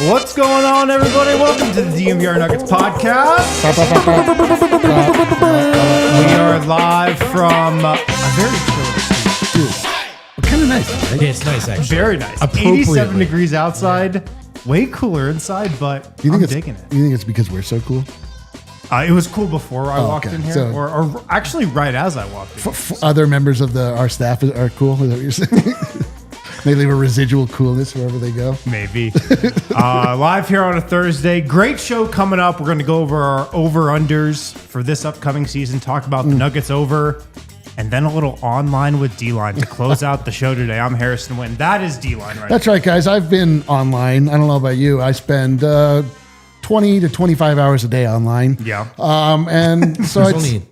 What's going on, everybody? Welcome to the DNVR Nuggets Podcast. We are live from a very chill studio. Kind of nice. Right? Yeah, it's nice, actually. Very nice. 87 degrees outside. Way cooler inside, but I'm digging it. You think it's because we're so cool? It was cool before I walked in here, So- or actually right as I walked in. Other members of our staff are cool. Is that what you're saying? They leave a residual coolness wherever they go. Maybe. Live here on a Thursday. Great show coming up. We're going to go over our over-unders for this upcoming season, talk about the Nuggets over, and then a little online with D-Line to close out the show today. I'm Harrison Wynn. That is D-Line right That's right, guys. I've been online. I don't know about you. I spend 20 to 25 hours a day online. Yeah. And so There's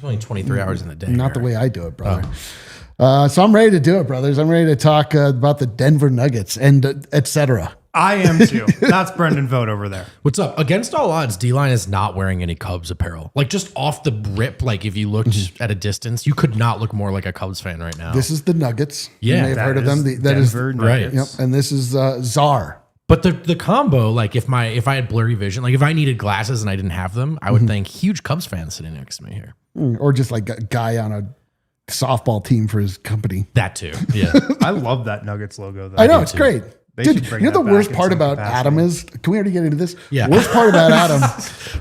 only 23 hours in the day. not the way I do it, brother. So I'm ready to do it, brothers. I'm ready to talk about the Denver Nuggets and et cetera. I am too. That's Brendan Vogt over there. What's up? Against all odds, D-Line is not wearing any Cubs apparel. Like, just off the rip, like, if you looked at a distance, you could not look more like a Cubs fan right now. This is the Nuggets. Yeah, you may have That heard of is them. Denver right. Nuggets. Yep. And this is Czar. But the combo, like, if I had blurry vision, like, if I needed glasses and I didn't have them, I would think huge Cubs fan sitting next to me here. Or just like a guy on a softball team for his company. That too. Yeah. I love that Nuggets logo, though. I know, it's great. They should Dude, bring you know that the worst back in part some about capacity. Adam is, can we already get into this? Yeah. The worst part about Adam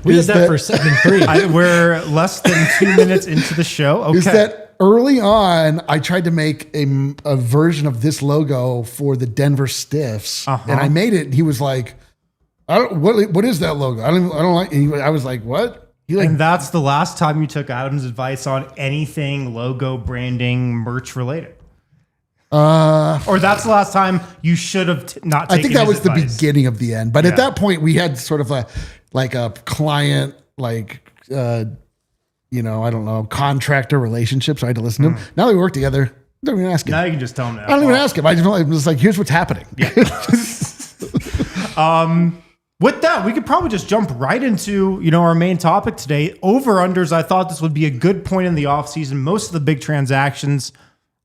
We is did that for segment 3. We're less than 2 minutes into the show. Okay. is that early on, I tried to make a version of this logo for the Denver Stiffs, and I made it. And he was like, what is that logo? I don't like. And I was like, what? He like, And that's the last time you took Adam's advice on anything logo, branding, merch related. Or that's the last time you should have not taken I think that was his the advice. beginning of the end. But at Yeah. that point, we had sort of a client, I don't know, contractor relationship. So I had to listen to him. Now that we work together, don't even ask him. Now you can just tell him that. I don't even ask him. I'm just like, here's what's happening. With that, we could probably just jump right into, our main topic today. Over-unders. I thought this would be a good point in the offseason. Most of the big transactions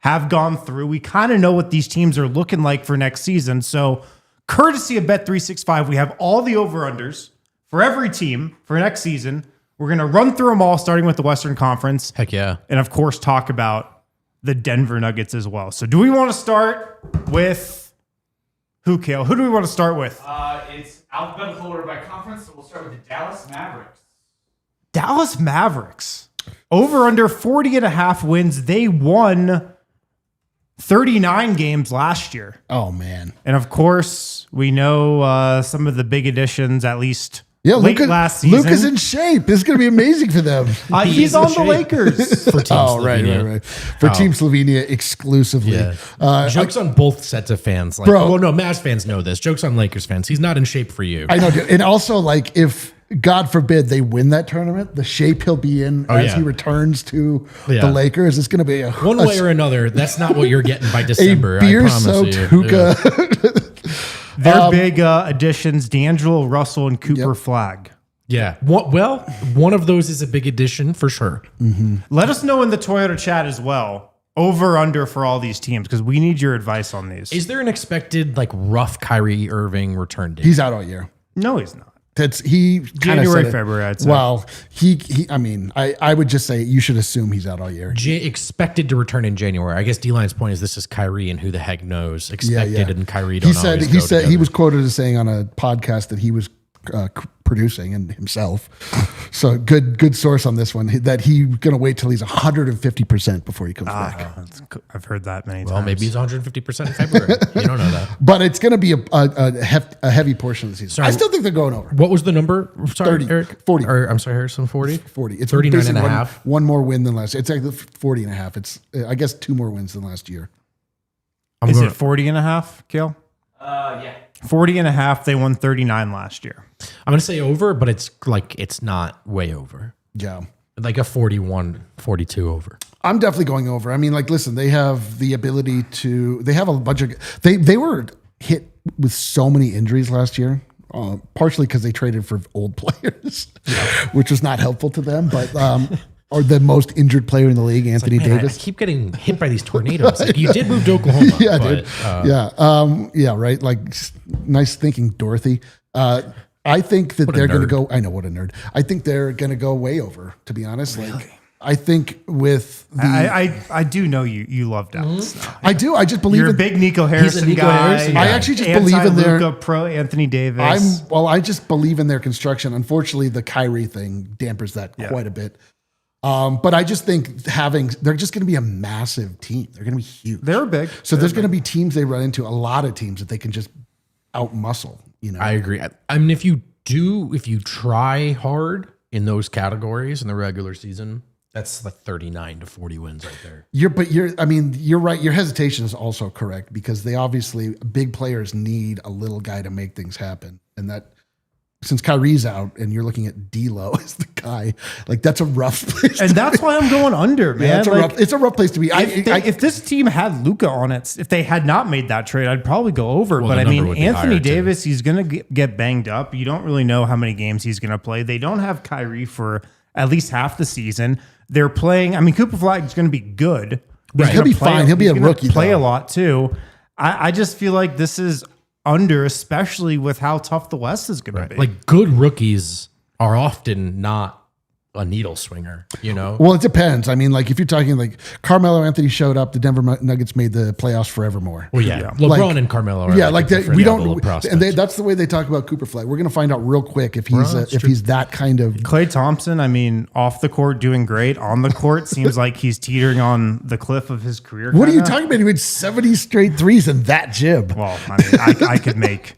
have gone through. We kind of know what these teams are looking like for next season. So, courtesy of Bet365, we have all the over-unders for every team for next season. We're going to run through them all, starting with the Western Conference. Heck yeah. And, of course, talk about the Denver Nuggets as well. So, do we want to start with who, Kale? Who do we want to start with? It's alphabetical order by conference, so we'll start with the Dallas Mavericks. Dallas Mavericks. Over under 40.5 wins. They won 39 games last year. Oh, man. And of course, we know some of the big additions, at least late Luka, last season. Luka's in shape. This is going to be amazing for them. He's on the Lakers. For Team Slovenia. right. For Team Slovenia exclusively. Yeah. Jokes on both sets of fans. Like, Bro. well, no, Mavs fans know this. Jokes on Lakers fans. He's not in shape for you. I know, dude. And also, if God forbid they win that tournament, the shape he'll be in as he returns to the Lakers is going to be one way or another. That's not what you're getting by a December. I promise beer-soaked you. hookah. Their big additions, D'Angelo Russell and Cooper Flagg. Yeah. One of those is a big addition for sure. Let us know in the Toyota chat as well. Over under for all these teams, because we need your advice on these. Is there an expected rough Kyrie Irving return date? He's out all year. No, he's not. He kinda January, said it. February, I'd say. Well, I would just say you should assume he's out all year. Expected to return in January. I guess D-Line's point is this is Kyrie, and who the heck knows? Expected and Kyrie don't He said always he go said he together. was quoted as saying on a podcast that he was producing and himself. So good source on this one that he's going to wait till he's 150% before he comes back. I've heard that many times. Well, maybe he's 150% in February. You don't know that. But it's going to be a heavy portion of the season. Sorry. I still think they're going over. What was the number? Sorry, 30, Eric? 40. Or, I'm sorry, Harrison, 40? 40. It's 39 basically and a half. One more win than last year. It's like 40 and a half. It's, I guess, 2 more wins than last year. Is it 40 and a half, Kale? Yeah. 40 and a half. They won 39 last year. I'm going to say over, but it's not way over. Yeah. Like a 41, 42 over. I'm definitely going over. I mean, like, listen, they have the ability to, they have a bunch of, they were hit with so many injuries last year, partially because they traded for old players, which was not helpful to them, but, or the most injured player in the league, Anthony Davis. I keep getting hit by these tornadoes. Like, you did move to Oklahoma. Yeah, but, dude. Yeah, right. Like, nice thinking, Dorothy. I think that they're going to go. I know, what a nerd. I think they're going to go way over. To be honest, like, I think with the, I do know you love Dallas. Now. I do. I just believe You're a in, big Nico Harrison Nico guy. Harrison guy. I actually just believe in their Luka, pro Anthony Davis. I just believe in their construction. Unfortunately, the Kyrie thing dampers that quite a bit. But I just think they're just going to be a massive team. They're going to be huge. They're big. So there's going to be teams they run into, a lot of teams that they can just outmuscle. You know, I agree. I mean, if you try hard in those categories in the regular season, that's like 39 to 40 wins right there. You're right. Your hesitation is also correct because they obviously, big players need a little guy to make things happen. And that, since Kyrie's out and you're looking at D'Lo as the guy, like, that's a rough place. And that's why I'm going under, man. Yeah, it's a rough place to be. If this team had Luka on it, if they had not made that trade, I'd probably go over. Well, but I the number mean, would be Anthony higher, too. Davis, he's going to get banged up. You don't really know how many games he's going to play. They don't have Kyrie for at least half the season. They're playing. I mean, Cooper Flag is going to be good. Right. He'll be fine. He'll be a rookie. Play though. a lot too. I just feel like this is under, especially with how tough the West is going to be. Like, good rookies are often not a needle swinger, you know? Well, it depends. I mean, like, if you're talking like Carmelo Anthony showed up, the Denver Nuggets made the playoffs forevermore. Well, yeah. LeBron Like, and Carmelo are Yeah, like a different we level don't. of prospects. And that's the way they talk about Cooper Flag. We're going to find out real quick if he's that kind of. Klay Thompson, I mean, off the court doing great. On the court, seems like he's teetering on the cliff of his career. What are you kinda. talking about? He made 70 straight threes in that gym. Well, I mean, I could make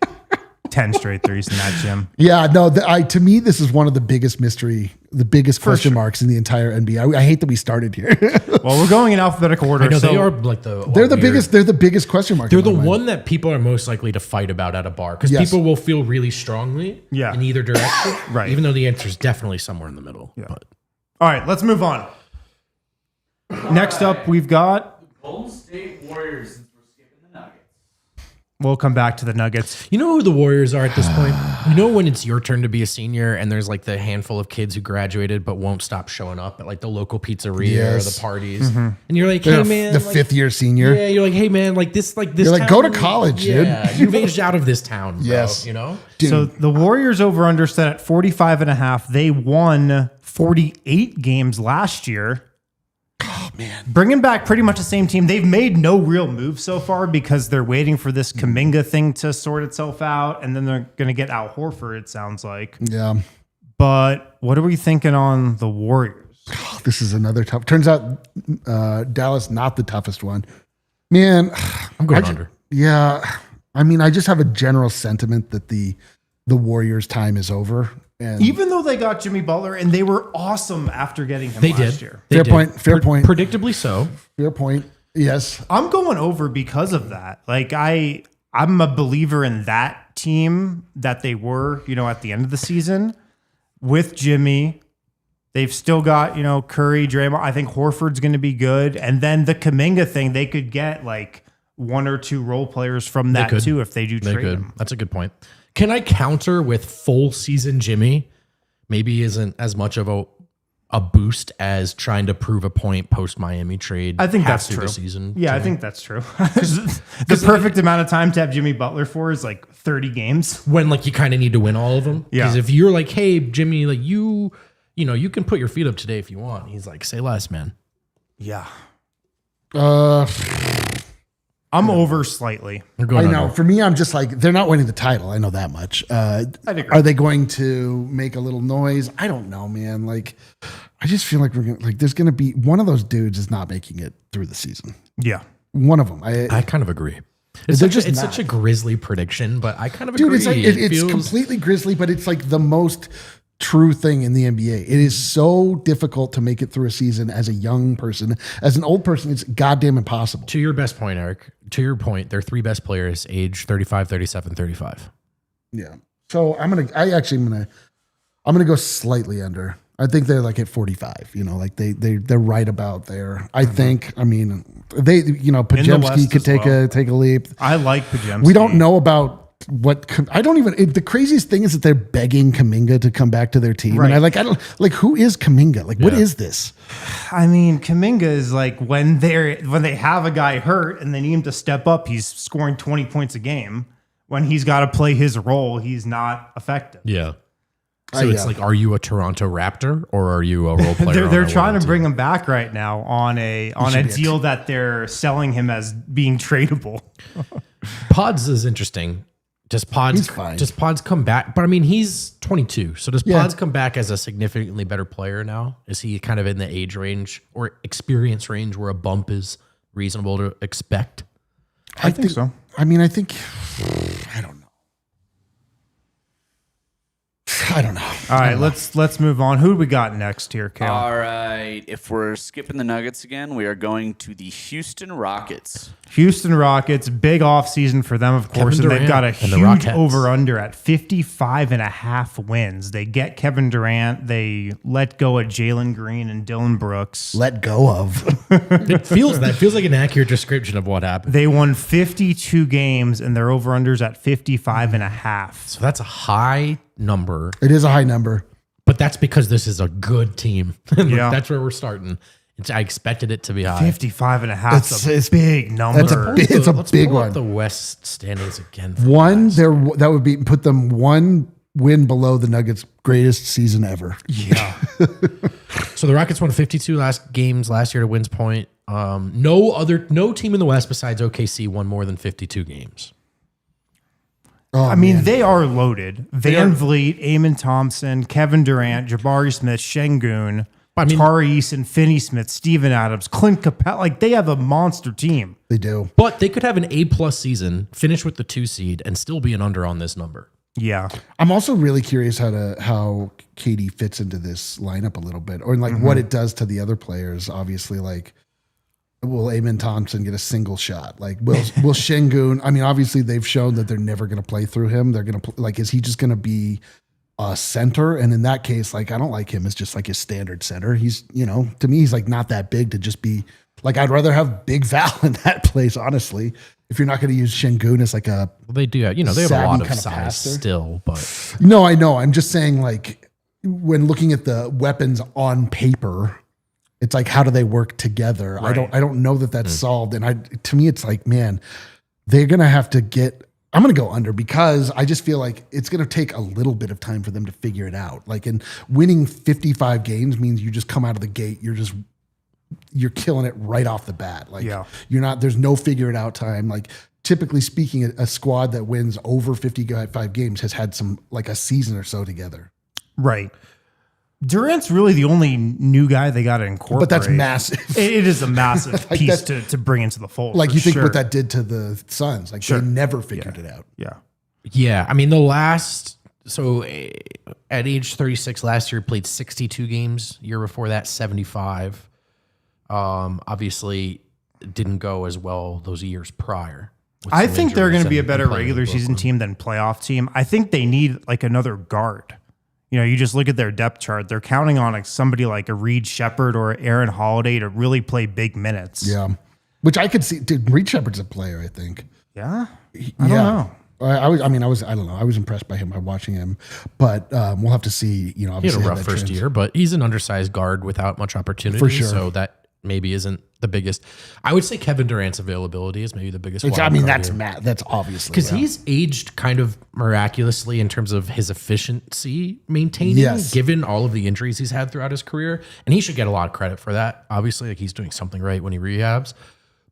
10 straight threes in that gym. Yeah, no. To me, this is one of the biggest question marks in the entire NBA. I hate that we started here. Well, we're going in alphabetical order. I know so they are like the They're the weird- biggest. They're the biggest question mark. They're in my the mind. one that people are most likely to fight about at a bar because Yes. people will feel really strongly Yeah. in either direction. Right. Even though the answer is definitely somewhere in the middle. Yeah. But All right, let's move on. Next up, we've got. Golden State Warriors, since we're skipping the Nuggets. We'll come back to the Nuggets. you know who the Warriors are at this point? You know when it's your turn to be a senior and there's like the handful of kids who graduated but won't stop showing up at like the local pizzeria Yes. or the parties. And you're like, They're hey man. the like, fifth year senior. Yeah, you're like, hey man, like this You're like, go to college, dude. yeah, you've aged out of this town, bro, Yes. you know? Dude, So the Warriors over under set at 45 and a half. They won 48 games last year. oh man. Bringing back pretty much the same team. They've made no real move so far because they're waiting for this Kuminga thing to sort itself out. And then they're going to get Al Horford, it sounds like. Yeah. But what are we thinking on the Warriors? This is another tough. Turns out Dallas not the toughest one. Man, I'm going under. Yeah. I mean, I just have a general sentiment that the Warriors' time is over. And Even though they got Jimmy Butler and they were awesome after getting him They last did. year. They Fair did. point, fair point. Predictably so. fair point. Yes. I'm going over because of that. Like I'm a believer in that team that they were, at the end of the season with Jimmy. They've still got, Curry, Draymond. I think Horford's going to be good. And then the Kuminga thing, they could get like one or two role players from that could. too if they do They trade could. them. That's a good point. Can I counter with full season Jimmy? Maybe isn't as much of a boost as trying to prove a point post Miami trade. I think half that's through true. The season. Yeah, I think that's true. The perfect amount of time to have Jimmy Butler for is like 30 games. When like you kind of need to win all of them. Yeah. Because if you're like, hey Jimmy, like you can put your feet up today if you want. He's like, say less, man. Yeah. I'm over slightly. I know. For me, I'm just like, they're not winning the title. I know that much. agree. Are they going to make a little noise? I don't know, man. Like, I just feel like there's going to be one of those dudes is not making it through the season. Yeah. One of them. I kind of agree. It's such a grisly prediction, but I kind of agree. Dude, it's completely grisly, but it's like the most true thing in the NBA. It is so difficult to make it through a season as a young person. As an old person, it's goddamn impossible. To your best point, Eric, to your point, their three best players age 35, 37, 35. Yeah. So I'm going to go slightly under. I think they're like at 45, like they're right about there. I think, Pajemski could take a leap. I like Pajemski. We don't know about the craziest thing is that they're begging Kuminga to come back to their team. Right. And who is Kuminga? What is this? I mean, Kuminga is like when they have a guy hurt and they need him to step up, he's scoring 20 points a game. When he's got to play his role, he's not effective. Yeah. So it's like, are you a Toronto Raptor or are you a role player? They're trying to bring him back right now on a deal that they're selling him as being tradable. Pods is interesting. Does Pods come back? But I mean, he's 22. So does Pods come back as a significantly better player now? Is he kind of in the age range or experience range where a bump is reasonable to expect? I think so. I mean, I don't know. I don't know. All right, let's move on. Who do we got next here, Kale? All right. If we're skipping the Nuggets again, we are going to the Houston Rockets. Houston Rockets, big offseason for them, of course, and they've got a huge over-under at 55.5 wins. They get Kevin Durant. They let go of Jalen Green and Dylan Brooks. Let go of. That feels like an accurate description of what happened. They won 52 games, and their over-under's at 55.5. So that's a high number. It is a high number. But that's because this is a good team. Yeah. That's where we're starting. I expected it to be high. 55.5 is a big number. It's a big one. The West standings again. That would put them one win below the Nuggets' greatest season ever. Yeah. So the Rockets won 52 games last year to Wynn's point. No team in the West besides OKC won more than 52 games. Oh, I mean, they are loaded. Van Vliet, Eamon Thompson, Kevin Durant, Jabari Smith, Şengün, Tari Eason, Finney Smith, Steven Adams, Clint Capella. Like, they have a monster team. They do. But they could have an A+ season, finish with the 2 seed, and still be an under on this number. Yeah. I'm also really curious how KD fits into this lineup a little bit, or what it does to the other players. Obviously, will Eamon Thompson get a single shot? Will Şengün? I mean, obviously they've shown that they're never going to play through him. They're going to is he just going to be a center? And in that case, I don't like him as just his standard center. He's, to me, he's not that big to just be I'd rather have Big Val in that place, honestly. If you're not going to use Şengün as they do, they have a lot of size passer. Still, but no, I know. I'm just saying, when looking at the weapons on paper, it's how do they work together? Right. I don't know that that's solved. And to me, it's man, they're going to have to I'm going to go under because I just feel it's going to take a little bit of time for them to figure it out. And winning 55 games means you just come out of the gate. You're killing it right off the bat. There's no figure it out time. Typically speaking, a squad that wins over 55 games has had some, a season or so together. Right. Durant's really the only new guy they got to incorporate. But that's massive. It is a massive piece to bring into the fold. You think what that did to the Suns. They never figured it out. Yeah. Yeah. I mean, at age 36 last year, played 62 games. Year before that, 75. Obviously, it didn't go as well those years prior. I think they're going to be a better regular season team than playoff team. I think they need another guard. You just look at their depth chart. They're counting on somebody like a Reed Shepherd or Aaron Holiday to really play big minutes. Yeah, which I could see. Dude, Reed Shepherd's a player, I think. Yeah, I don't know. I don't know. I was impressed by him by watching him, but we'll have to see. Obviously he had a rough first year, but he's an undersized guard without much opportunity. For sure. So that maybe isn't the biggest. I would say Kevin Durant's availability is maybe the biggest. That's obviously because he's aged kind of miraculously in terms of his efficiency maintaining, given all of the injuries he's had throughout his career, and he should get a lot of credit for that. Obviously, he's doing something right when he rehabs.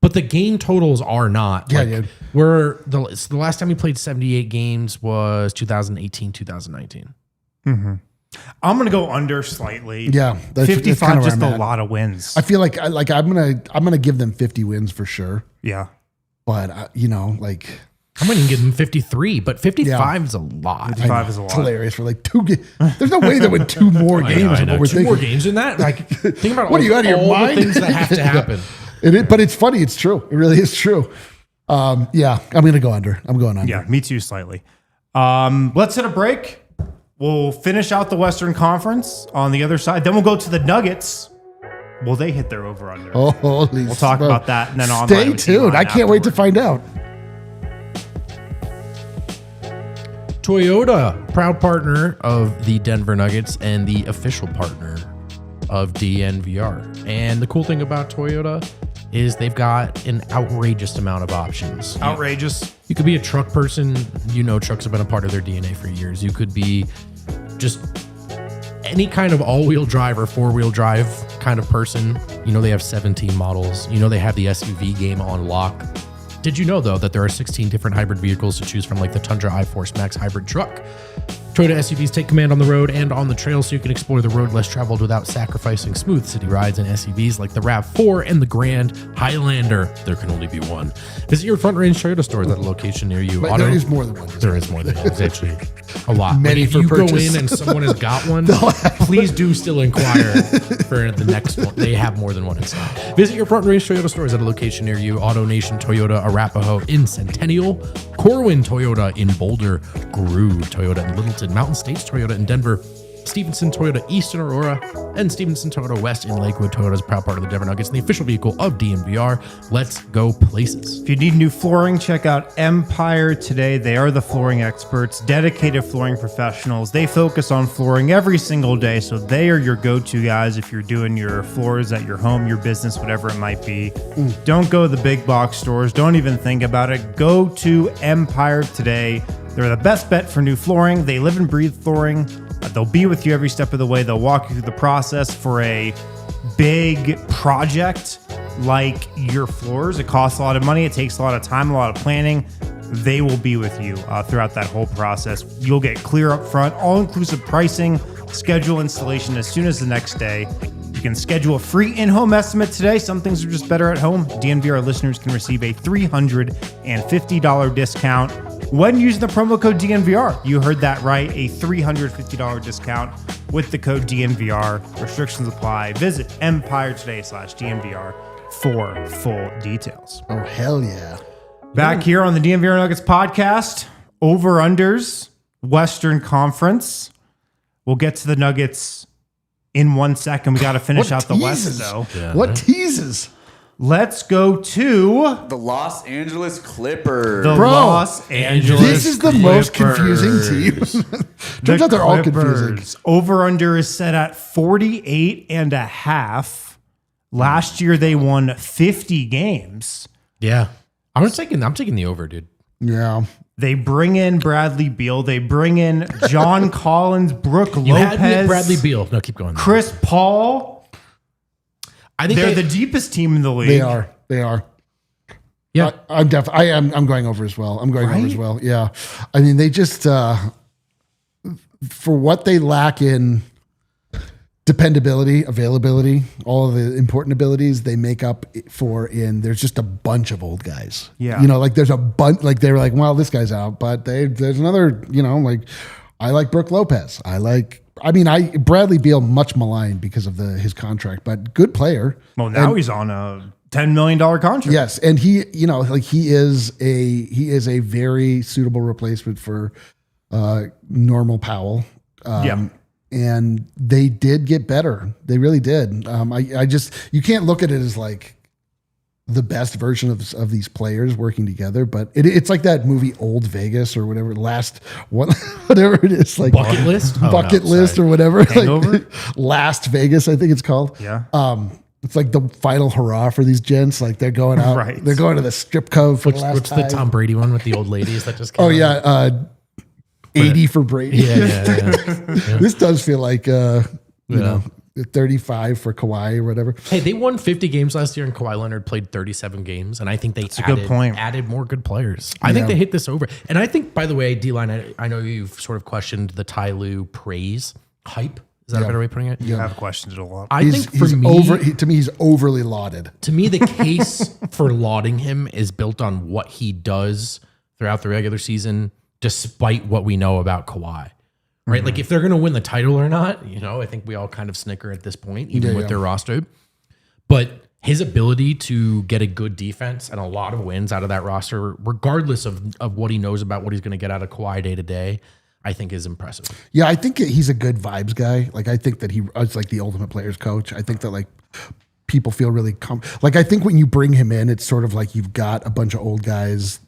But the game totals are not. Yeah, like, dude. The last time we played 78 games was 2018, 2019. I'm gonna go under slightly. Yeah, that's 55, kinda where just I'm a at. lot of wins. I feel like I'm gonna give them 50 wins for sure. Yeah. But I'm going to give them 53, but 55 is a lot. 55 is a lot. It's hilarious for like 2 games. There's no way they win 2 more games. I know. We're 2 more thinking. games in that? Like, think about What are you out of your all mind? the things that have to happen. But it's funny. It's true. It really is true. Yeah, I'm gonna go under. I'm going under. Yeah, me too, slightly. Let's hit a break. We'll finish out the Western Conference on the other side. Then we'll go to the Nuggets. Will they hit their over-under? Oh, holy We'll talk smoke. about that and then online. Stay with tuned. Elon I can't wait to afterward. find out. Toyota, proud partner of the Denver Nuggets and the official partner of DNVR. And the cool thing about Toyota is they've got an outrageous amount of options. Outrageous. You could be a truck person. You know, trucks have been a part of their DNA for years. You could be just any kind of all-wheel drive or four-wheel drive kind of person. You know, they have 17 models. You know, they have the SUV game on lock. Did you know, though, that there are 16 different hybrid vehicles to choose from, like the Tundra iForce Max hybrid truck? Toyota SUVs take command on the road and on the trail, so you can explore the road less traveled without sacrificing smooth city rides. And SUVs like the RAV4 and the Grand Highlander, there can only be one. Visit your Front Range Toyota stores at a location near you. But there is more than one. There is more than one. It's actually a lot. Many Like, if for you purchase. go in and someone has got one, please do still inquire for the next one. They have more than one in stock. Visit your Front Range Toyota stores at a location near you. Auto Nation Toyota Arapahoe in Centennial, Corwin Toyota in Boulder, Groove Toyota in Littleton, Mountain States Toyota in Denver, Stevenson Toyota East in Aurora, and Stevenson Toyota West in Lakewood. Toyota is a proud part of the Denver Nuggets and the official vehicle of DNVR. Let's go places. If you need new flooring, check out Empire today. They are the flooring experts, dedicated flooring professionals. They focus on flooring every single day, so they are your go-to guys if you're doing your floors at your home, your business, whatever it might be. Don't go to the big box stores. Don't even think about it. Go to Empire today. They're the best bet for new flooring. They live and breathe flooring. They'll be with you every step of the way. They'll walk you through the process for a big project like your floors. It costs a lot of money. It takes a lot of time, a lot of planning. They will be with you throughout that whole process. You'll get clear up front, all-inclusive pricing, schedule installation as soon as the next day. You can schedule a free in-home estimate today. Some things are just better at home. DNVR listeners can receive a $350 discount when using the promo code DNVR. You heard that right, a $350 discount with the code DNVR. Restrictions apply. Visit empiretoday.com/DNVR for full details. Oh, hell yeah. Back here on the DNVR Nuggets podcast, over-unders, Western Conference. We'll get to the Nuggets in 1 second. We got to finish out the West, though. What teases? Let's go to The Los Angeles Clippers. the Bro, Los Angeles This is the most confusing Clippers. team. Turns out they're all confusing. Clippers. Over-under is set at 48.5. Last year, they won 50 games. Yeah. I'm taking the over, dude. Yeah. They bring in Bradley Beal. They bring in John Collins, Brooke You had me at Lopez, Bradley Beal. No, keep going. Chris Paul. I think They're the deepest team in the league. They are. They are. Yeah. I'm going over as well. I'm going over as well. Yeah. I mean, they just for what they lack in dependability, availability, all of the important abilities they make up for in there's just a bunch of old guys. Yeah. You know, like there's a bunch, like they were like, well, this guy's out, but there's another, you know, like I like Brooke Lopez. Bradley Beal much maligned because of his contract, but good player. Well, now he's on a $10 million contract. Yes, and he is a very suitable replacement for Normal Powell. And they did get better. They really did. You can't look at it as like the best version of these players working together, but it's like that movie Old Vegas or whatever, whatever it is, like Bucket List? Oh, Bucket no, List sorry. or whatever. Hangover? Like, Last Vegas, I think it's called. Yeah. It's like the final hurrah for these gents. Like they're going out, Right. they're going to the strip club for the last What's time. the Tom Brady one with the old ladies that just came Oh out? yeah, 80 for Brady. Yeah. This does feel like, you know, 35 for Kawhi or whatever. Hey, they won 50 games last year, and Kawhi Leonard played 37 games, and I think they added more good players. I think they hit this over. And I think, by the way, D-Line, I know you've sort of questioned the Ty Lue praise hype. Is that a better way of putting it? You have questioned it a lot. I think for me, to me, he's overly lauded. To me, the case for lauding him is built on what he does throughout the regular season, despite what we know about Kawhi. Right? Like if they're going to win the title or not, I think we all kind of snicker at this point, even with their roster. But his ability to get a good defense and a lot of wins out of that roster, regardless of what he knows about what he's going to get out of Kawhi day to day, I think is impressive. Yeah, I think he's a good vibes guy. Like I think that it's like the ultimate players coach. I think that like people feel really I think when you bring him in, it's sort of like you've got a bunch of old guys,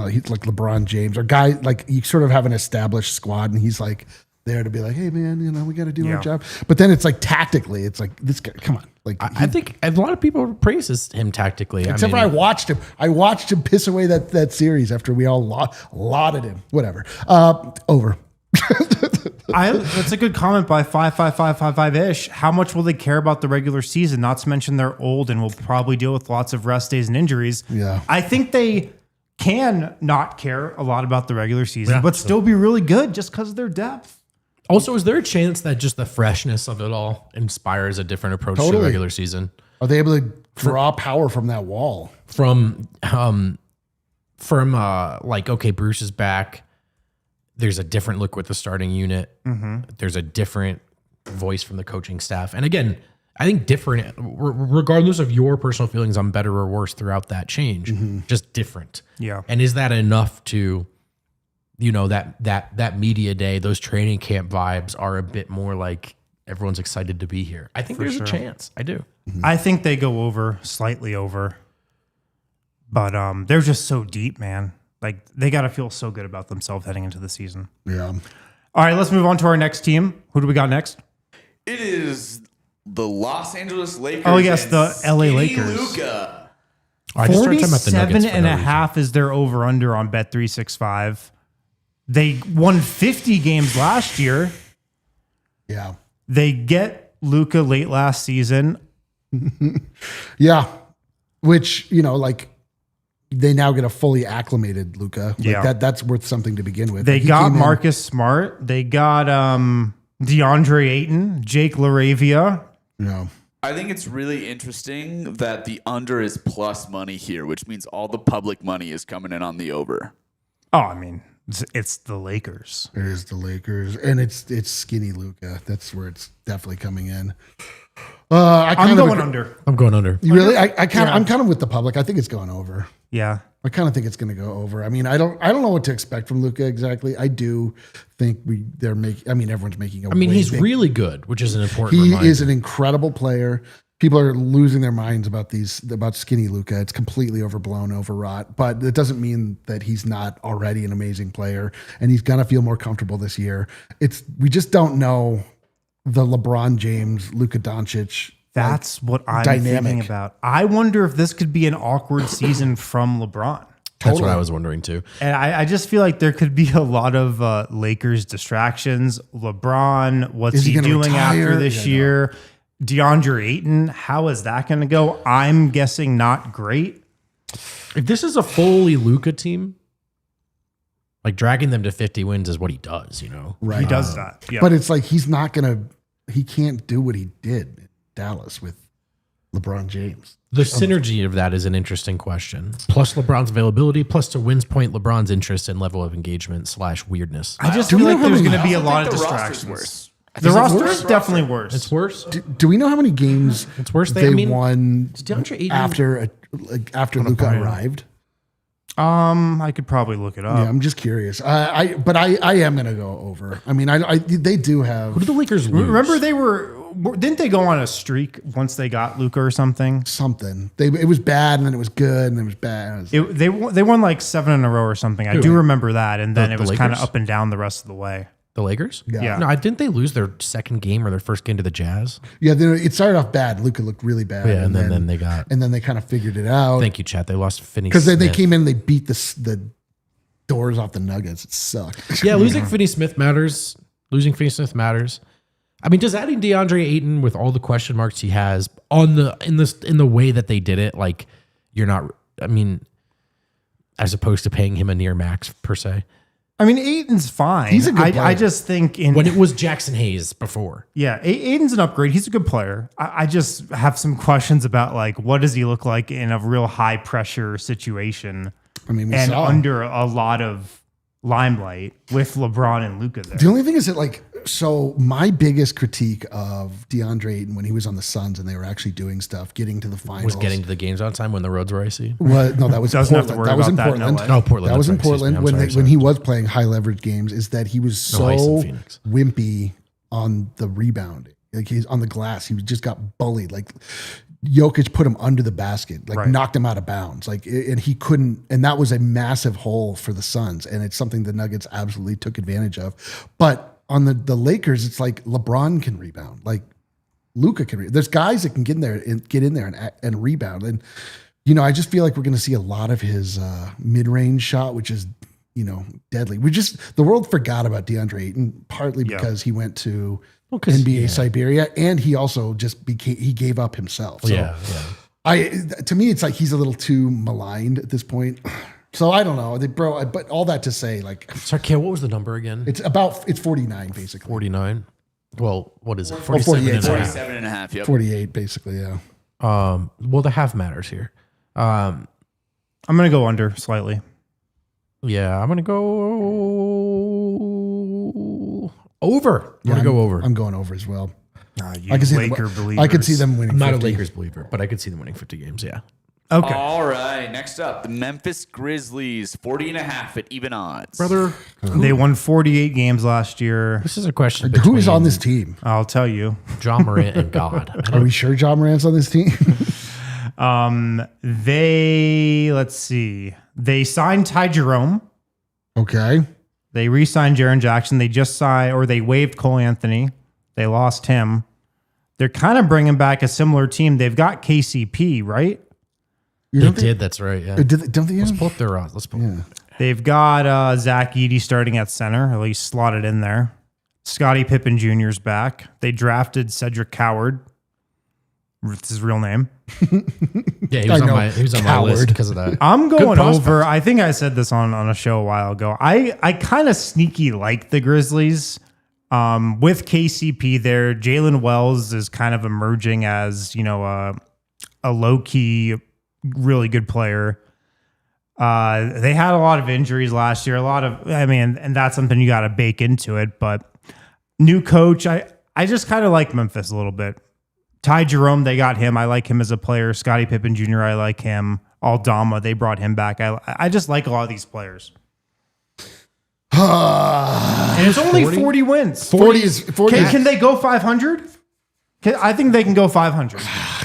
he's like LeBron James or guy, like you sort of have an established squad and he's like there to be like, hey man, we got to do our job. But then it's like tactically, it's like this guy, come on. Like I think a lot of people praise him tactically. Except for I watched him. I watched him piss away that series after we all lauded him. Whatever. Over. That's a good comment by 55555-ish. How much will they care about the regular season? Not to mention they're old and will probably deal with lots of rest days and injuries. Yeah. I think they can not care a lot about the regular season, but still be really good just because of their depth. Also, is there a chance that just the freshness of it all inspires a different approach to the regular season? Are they able to draw power from that wall? From like, okay, Bruce is back. There's a different look with the starting unit. There's a different voice from the coaching staff. And again, I think different, regardless of your personal feelings on better or worse throughout that change, just different. Yeah. And is that enough to, that media day, those training camp vibes are a bit more like everyone's excited to be here? I think there's a chance. I do. I think they go over, slightly over. But they're just so deep, man. Like, they got to feel so good about themselves heading into the season. Yeah. All right, let's move on to our next team. Who do we got next? It is the Los Angeles Lakers. Oh, yes, the LA Lakers. Luka. 47.5 is their over-under on Bet365. They won 50 games last year. Yeah. They get Luka late last season. Yeah. Which, they now get a fully acclimated Luka. That's worth something to begin with. They got Marcus Smart. They got DeAndre Ayton, Jake LaRavia. Yeah. I think it's really interesting that the under is plus money here, which means all the public money is coming in on the over. Oh, I mean, it's the Lakers. It is the Lakers, and it's skinny Luka. That's where it's definitely coming in. I'm going under. I'm going under. You really? I'm kind of with the public. I think it's going over. Yeah. I kind of think it's going to go over. I mean, I don't know what to expect from Luka exactly. I do think everyone's making a he's really good, which is an important He reminder. is an incredible player. People are losing their minds about skinny Luka. It's completely overblown, overwrought, but it doesn't mean that he's not already an amazing player, and he's going to feel more comfortable this year. We just don't know the LeBron James, Luka Doncic. That's what I'm thinking about. I wonder if this could be an awkward season from LeBron. That's what I was wondering too. And I just feel like there could be a lot of Lakers distractions. LeBron, what's he doing after this year? DeAndre Ayton, how is that going to go? I'm guessing not great. If this is a fully Luka team, like dragging them to 50 wins is what he does, Right. He does that. Yeah. But it's like he can't do what he did in Dallas with LeBron James. The synergy of that is an interesting question. Plus LeBron's availability, plus to Wynn's point, LeBron's interest and level of engagement / weirdness. I just feel like there's going to be a lot of distractions. The roster is definitely worse. It's worse. Do we know how many games it's worse they won after Luka arrived? I could probably look it up. Yeah, I'm just curious. I am going to go over. I mean, they do have. Who did the Lakers lose? Remember didn't they go on a streak once they got Luka or something? Something. It was bad and then it was good and then it was bad. They won like 7 in a row or something. I do remember that, and then it was kind of up and down the rest of the way. The Lakers? Yeah. No, didn't they lose their second game or their first game to the Jazz? Yeah, it started off bad. Luka looked really bad. Yeah, and then they got. And then they kind of figured it out. Thank you, chat. They lost Finney because they came in and they beat the doors off the Nuggets. It sucked. Yeah, losing Finney Smith matters. I mean, does adding DeAndre Ayton with all the question marks he has in the way that they did it, like you're not, I mean, as opposed to paying him a near max per se. I mean, Ayton's fine. He's a good player. I just think when it was Jackson Hayes before. Yeah, Ayton's an upgrade. He's a good player. I just have some questions about like what does he look like in a real high pressure situation. I mean, and under a lot of limelight with LeBron and Luka there. The only thing is that like, so my biggest critique of DeAndre Ayton when he was on the Suns and they were actually doing stuff, getting to the finals, was getting to the games on time when the roads were icy. No, that was Doesn't have Portland. to worry That was in about that, Portland. no way. Oh, Portland. That was in that's right, excuse Portland me. when he was playing high leverage games. Is that he was No ice in so Phoenix. wimpy on the rebound, like he's on the glass. He just got bullied. Like Jokic put him under the basket, like knocked him out of bounds. Like, and he couldn't. And that was a massive hole for the Suns. And it's something the Nuggets absolutely took advantage of. But on the Lakers, it's like LeBron can rebound, like Luka can rebound. There's guys that can get in there and rebound. And, you know, I just feel like we're going to see a lot of his mid-range shot, which is, you know, deadly. The world forgot about DeAndre Ayton, partly because he went to NBA Siberia, and he also just he gave up himself. So to me, it's like he's a little too maligned at this point. So I don't know, but all that to say, like, sorry, Kale, what was the number again? It's 49 basically. 49. Well, what is it? 48, 47 and a half. Yep. 48 basically. Yeah. Well, the half matters here. I'm gonna go under slightly. Yeah, I'm gonna go over. I'm gonna go over. I'm going over as well. You I can see Laker believers. I could see them winning. I'm not 50. a Lakers believer, but I could see them winning 50 games. Yeah. Okay. All right. Next up, the Memphis Grizzlies, 40 and a half at even odds. Brother, They won 48 games last year. this is a question. Who is on this team? I'll tell you. John Morant and God. Are we sure John Morant's on this team? Let's see. They signed Ty Jerome. Okay. They re-signed Jaren Jackson. They they waived Cole Anthony. They lost him. They're kind of bringing back a similar team. They've got KCP, right? They did. That's right. Yeah. Don't they? Let's pull up their odds. Let's pull. Yeah. They've got Zach Edey starting at center, at least slotted in there. Scottie Pippen Jr.'s back. They drafted Cedric Coward. It's his real name. Yeah, he was on my list because of that. I'm going over. I think I said this on a show a while ago. I kind of sneaky like the Grizzlies. With KCP there, Jalen Wells is kind of emerging as, you know, a low-key, really good player. They had a lot of injuries last year. And that's something you got to bake into it. But new coach, I just kind of like Memphis a little bit. Ty Jerome, they got him. I like him as a player. Scottie Pippen Jr., I like him. Aldama, they brought him back. I just like a lot of these players. And it's only 40 wins. 40 is. Can they go 500? I think they can go 500.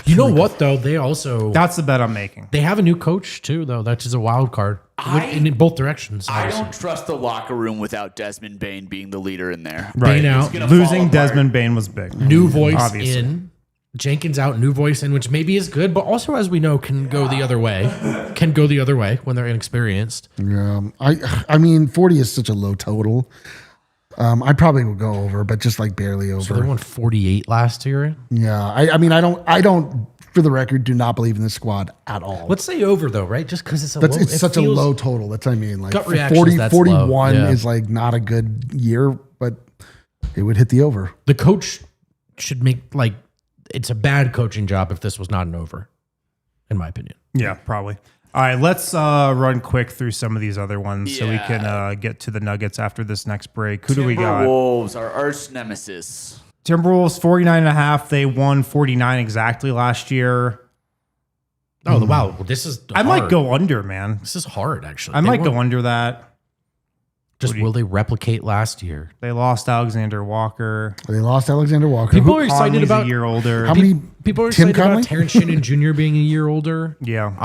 You know what though? That's the bet I'm making. They have a new coach too, though. That's just a wild card in both directions. I Obviously. don't trust the locker room without Desmond Bane being the leader in there. Right. Bane out. Losing Desmond Bane was big. New voice obviously. in. Jenkins out, new voice in, which maybe is good, but also, as we know, can go the other way. Can go the other way when they're inexperienced. Yeah. I mean, 40 is such a low total. I probably will go over, but just like barely over. So they won 48 last year. Yeah. I mean, I don't, for the record, do not believe in this squad at all. Let's say over though, right? Just because it's It's such a low total. That's what I mean. Like gut reactions, 41 low. Yeah. is like not a good year, but it would hit the over. The coach should make it's a bad coaching job if this was not an over, in my opinion. Yeah, probably. All right, let's run quick through some of these other ones so we can get to the Nuggets after this next break. Who do we got? Timberwolves, our arch nemesis. Timberwolves, 49.5. They won 49 exactly last year. Oh, wow. Well, this is I might go under, man. This is hard, actually. I might go under that. Just will they replicate last year? They lost Alexander Walker. They lost Alexander Walker. People are excited Conley's about a year older. How many? People are Tim excited Conley? about Terrence Shannon Jr. being a year older. Yeah.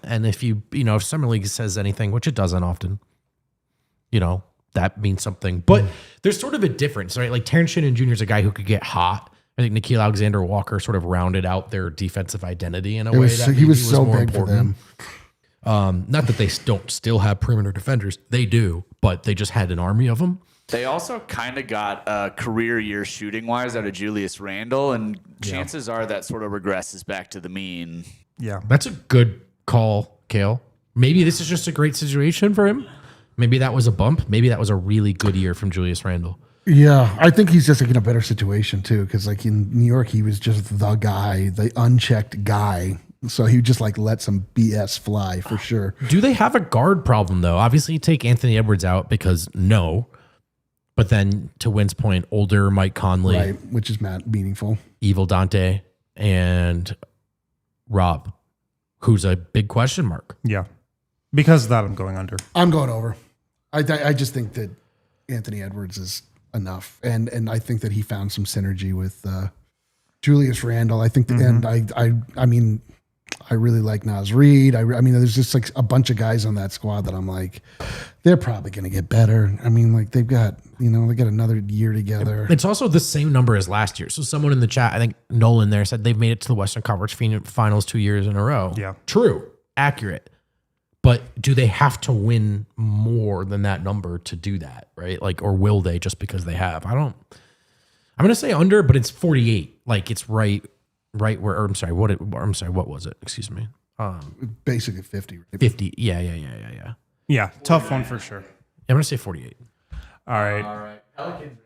And if if Summer League says anything, which it doesn't often, that means something. But there's sort of a difference, right? Like Terrence Shannon Jr. is a guy who could get hot. I think Nickeil Alexander-Walker sort of rounded out their defensive identity in a way that he was so more big for them. Not that they don't still have perimeter defenders. They do, but they just had an army of them. They also kind of got a career year shooting wise out of Julius Randle, and chances are that sort of regresses back to the mean. Yeah. That's a good call, Kale. Maybe this is just a great situation for him. Maybe that was a bump. Maybe that was a really good year from Julius Randle. Yeah, I think he's just like in a better situation too, because like in New York, he was just the guy, the unchecked guy. So he would just like let some BS fly for sure. Do they have a guard problem though? Obviously, you take Anthony Edwards out because no. But then, to Wynn's point, older Mike Conley, Right, which is meaningful. Evil Dante, and Rob, who's a big question mark. Yeah. Because of that, I'm going under. I'm going over. I just think that Anthony Edwards is enough, and I think that he found some synergy with Julius Randle. I think, and I mean, I really like Naz Reid. I mean, there's just like a bunch of guys on that squad that I'm like, they're probably going to get better. I mean, like they got another year together. It's also the same number as last year. So someone in the chat, I think Nolan there, said they've made it to the Western Conference Finals 2 years in a row. Yeah. True. Accurate. But do they have to win more than that number to do that, right? Like, or will they just because they have? I'm going to say under, but it's 48. Like it's right where, or I'm sorry, what was it? Excuse me. Basically 50. Right? 50. Yeah. Yeah. Tough one for sure. I'm going to say 48. All right. Pelicans next.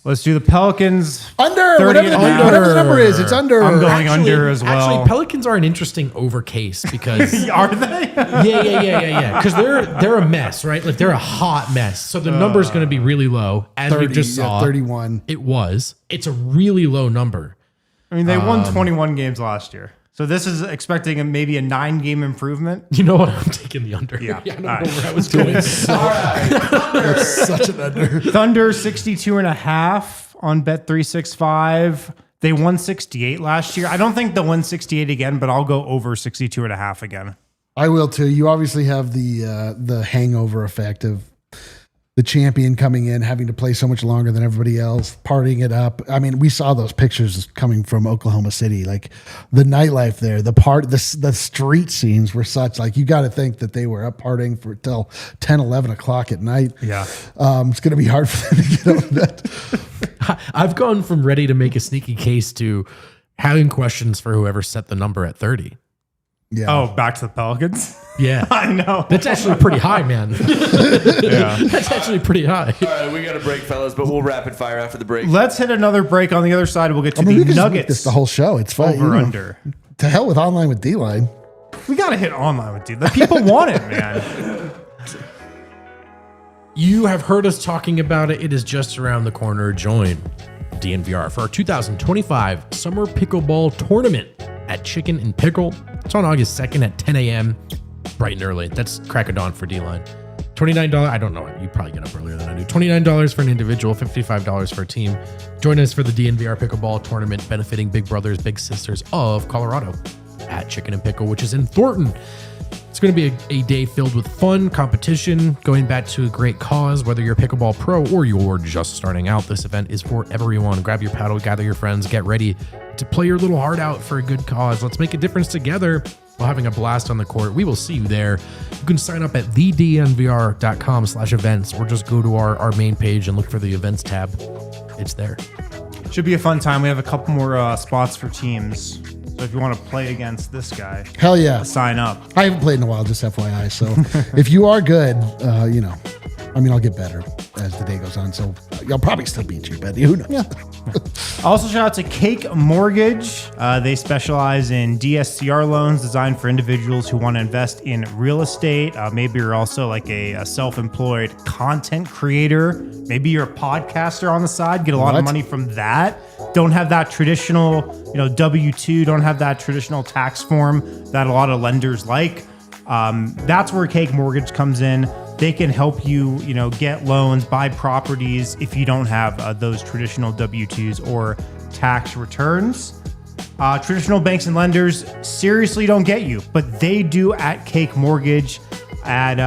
Let's do the Pelicans. Under, 30 whatever and the number is, it's under. I'm going under as well. Actually, Pelicans are an interesting over case because Are they? yeah. Because they're a mess, right? Like they're a hot mess. So the number is going to be really low, as 30, we just saw. 31. It's a really low number. I mean, they won 21 games last year. So this is expecting maybe a 9-game improvement. You know what? I'm taking the under. Yeah. I don't know where I was going. That's such an under. Thunder 62.5 on Bet365. They won 68 last year. I don't think they'll win 68 again, but I'll go over 62.5 again. I will too. You obviously have the hangover effect of the champion coming in, having to play so much longer than everybody else, partying it up. I mean, we saw those pictures coming from Oklahoma City, like the nightlife there, the street scenes were such, like you got to think that they were up partying for till 10, 11 o'clock at night. Yeah. It's going to be hard for them to get out of that. I've gone from ready to make a sneaky case to having questions for whoever set the number at 30. Yeah. Oh, back to the Pelicans? Yeah. I know. That's actually pretty high, man. Yeah. That's actually pretty high. All right, we got a break, fellas, but we'll rapid fire after the break. Let's hit another break. On the other side, we'll get to we the can just make Nuggets. this the whole show. It's fine. Over under. To hell with online with D-Line. We got to hit online with dude. The people want it, man. You have heard us talking about it. It is just around the corner. Join DNVR for our 2025 Summer Pickleball Tournament at Chicken and Pickle. It's on August 2nd at 10 a.m. bright and early. That's crack of dawn for D-Line. $29. I don't know. You probably get up earlier than I do. $29 for an individual, $55 for a team. Join us for the DNVR Pickleball Tournament benefiting Big Brothers, Big Sisters of Colorado at Chicken and Pickle, which is in Thornton. It's going to be a day filled with fun, competition, going back to a great cause. Whether you're a pickleball pro or you're just starting out, this event is for everyone. Grab your paddle, gather your friends, get ready to play your little heart out for a good cause. Let's make a difference together while having a blast on the court. We will see you there. You can sign up at thednvr.com/events or just go to our main page and look for the events tab. It's there. Should be a fun time. We have a couple more spots for teams. So if you want to play against this guy, Hell yeah. sign up. I haven't played in a while, just FYI. So if you are good, I'll get better as the day goes on. So I'll probably still beat you, but who knows? Yeah. Also, shout out to Cake Mortgage. They specialize in DSCR loans designed for individuals who want to invest in real estate. Maybe you're also like a self-employed content creator. Maybe you're a podcaster on the side, get a lot of money from that. Don't have that traditional, W-2, don't have that traditional tax form that a lot of lenders like. That's where Cake Mortgage comes in. They can help you, get loans, buy properties if you don't have those traditional W-2s or tax returns. Traditional banks and lenders seriously don't get you, but they do at Cake Mortgage. At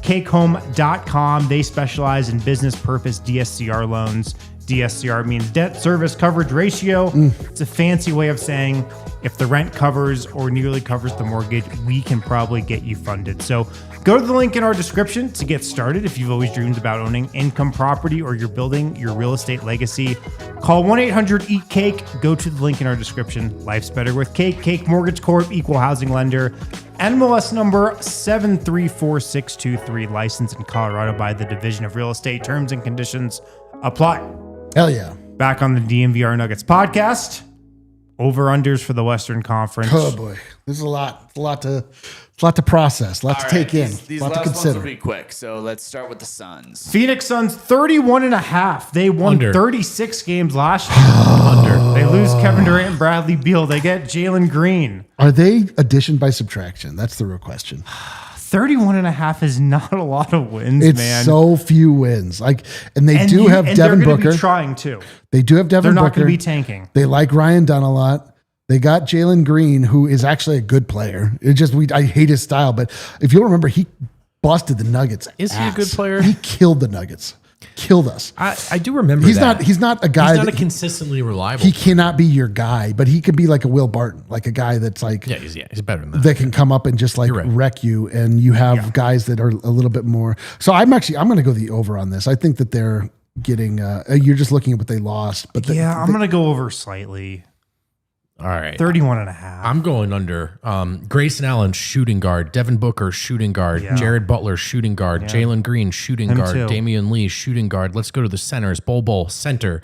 cakehome.com, they specialize in business purpose DSCR loans. DSCR means debt service coverage ratio. It's a fancy way of saying If the rent covers or nearly covers the mortgage, we can probably get you funded. So go to the link in our description to get started. If you've always dreamed about owning income property or you're building your real estate legacy, call 1-800-EAT-CAKE. Go to the link in our description. Life's better with Cake. Cake Mortgage Corp, equal housing lender. NMLS number 734623, licensed in Colorado by the Division of Real Estate. Terms and conditions apply. Hell yeah. Back on the DNVR Nuggets podcast. Over-unders for the Western Conference. Oh boy, this is a lot. It's a lot to process. A lot to take in. These a lot last to consider. ones will be quick. So let's start with the Suns. Phoenix Suns 31.5. They won Under. 36 games last year. Under. They lose Kevin Durant and Bradley Beal. They get Jalen Green. Are they addition by subtraction? That's the real question. 31.5 is not a lot of wins, It's man. so few wins. And they And do have and Devin they're gonna Booker. Be trying too. They do have Devin They're not Booker. going to be tanking. They like Ryan Dunn a lot. They got Jalen Green, who is actually a good player. I hate his style, but if you'll remember, he busted the Nuggets. Is he a good player? He killed the Nuggets. Killed us. I do remember He's that. not a guy. He's not a that- consistently reliable. he cannot be your guy, but he could be like a Will Barton, like a guy that's like he's better than that. that can come up and just like You're right. wreck you. And you have guys that are a little bit more. So I'm going to go the over on this. I think that they're getting. You're just looking at what they lost, but I'm going to go over slightly. All right. 31.5. I'm going under. Grayson Allen, shooting guard. Devin Booker, shooting guard. Yeah. Jared Butler, shooting guard. Jalen Green, shooting Him guard. too. Damian Lee, shooting guard. Let's go to the centers. Bol center.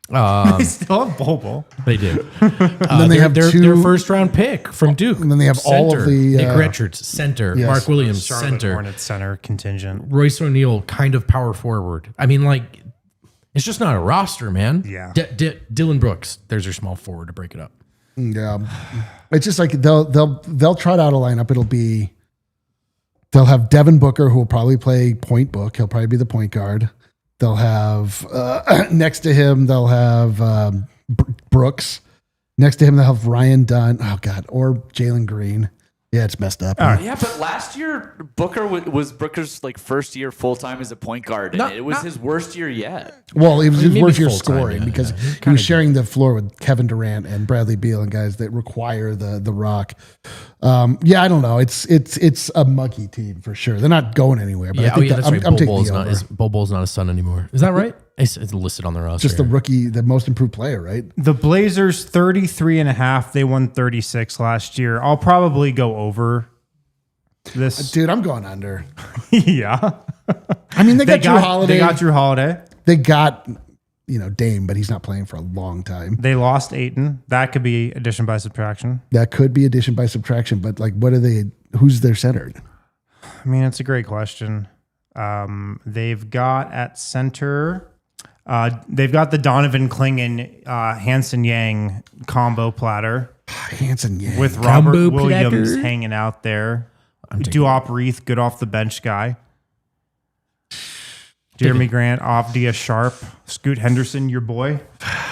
They still have Bobo. They do. then they have their two- first round pick from Duke. And then they have all of Center. the, Nick uh, Richards, center. yes. Mark Williams, Charlotte center. Hornets center contingent. Royce O'Neal, kind of power forward. I mean, like, it's just not a roster, man. Yeah. Dylan Brooks, there's your small forward to break it up. Yeah, it's just like they'll trot out a lineup. They'll have Devin Booker, who will probably play point book. He'll probably be the point guard. They'll have next to him. They'll have Brooks. Next to him, they'll have Ryan Dunn. Oh God, or Jalen Green. Yeah, it's messed up. Yeah, but last year Booker was Booker's like first year full time as a point guard, and it was his worst year yet. Well, it was his Maybe worst year full-time, scoring yeah, because yeah. he was sharing the floor with Kevin Durant and Bradley Beal and guys that require the rock. I don't know. It's a muggy team for sure. They're not going anywhere. But I think that's right. I'm taking Bol's the not over. Bol's not a Son anymore. Is that right? It's listed on the roster. Just the rookie, the most improved player, right? The Blazers 33.5. They won 36 last year. I'll probably go over this. Dude, I'm going under. Yeah. I mean, they got Drew Holiday. They got Drew Holiday. They got, Dame, but he's not playing for a long time. They lost Ayton. That could be addition by subtraction. That could be addition by subtraction, but like, what are they? Who's their center? I mean, it's a great question. They've got at center. They've got the Donovan Clingan, Hanson Yang combo platter Hanson, yeah. with Robert Combo Williams platter. hanging out there. taking Duop Reith, good off the bench guy. Jeremy Grant, Avdia Sharp, Scoot Henderson, your boy.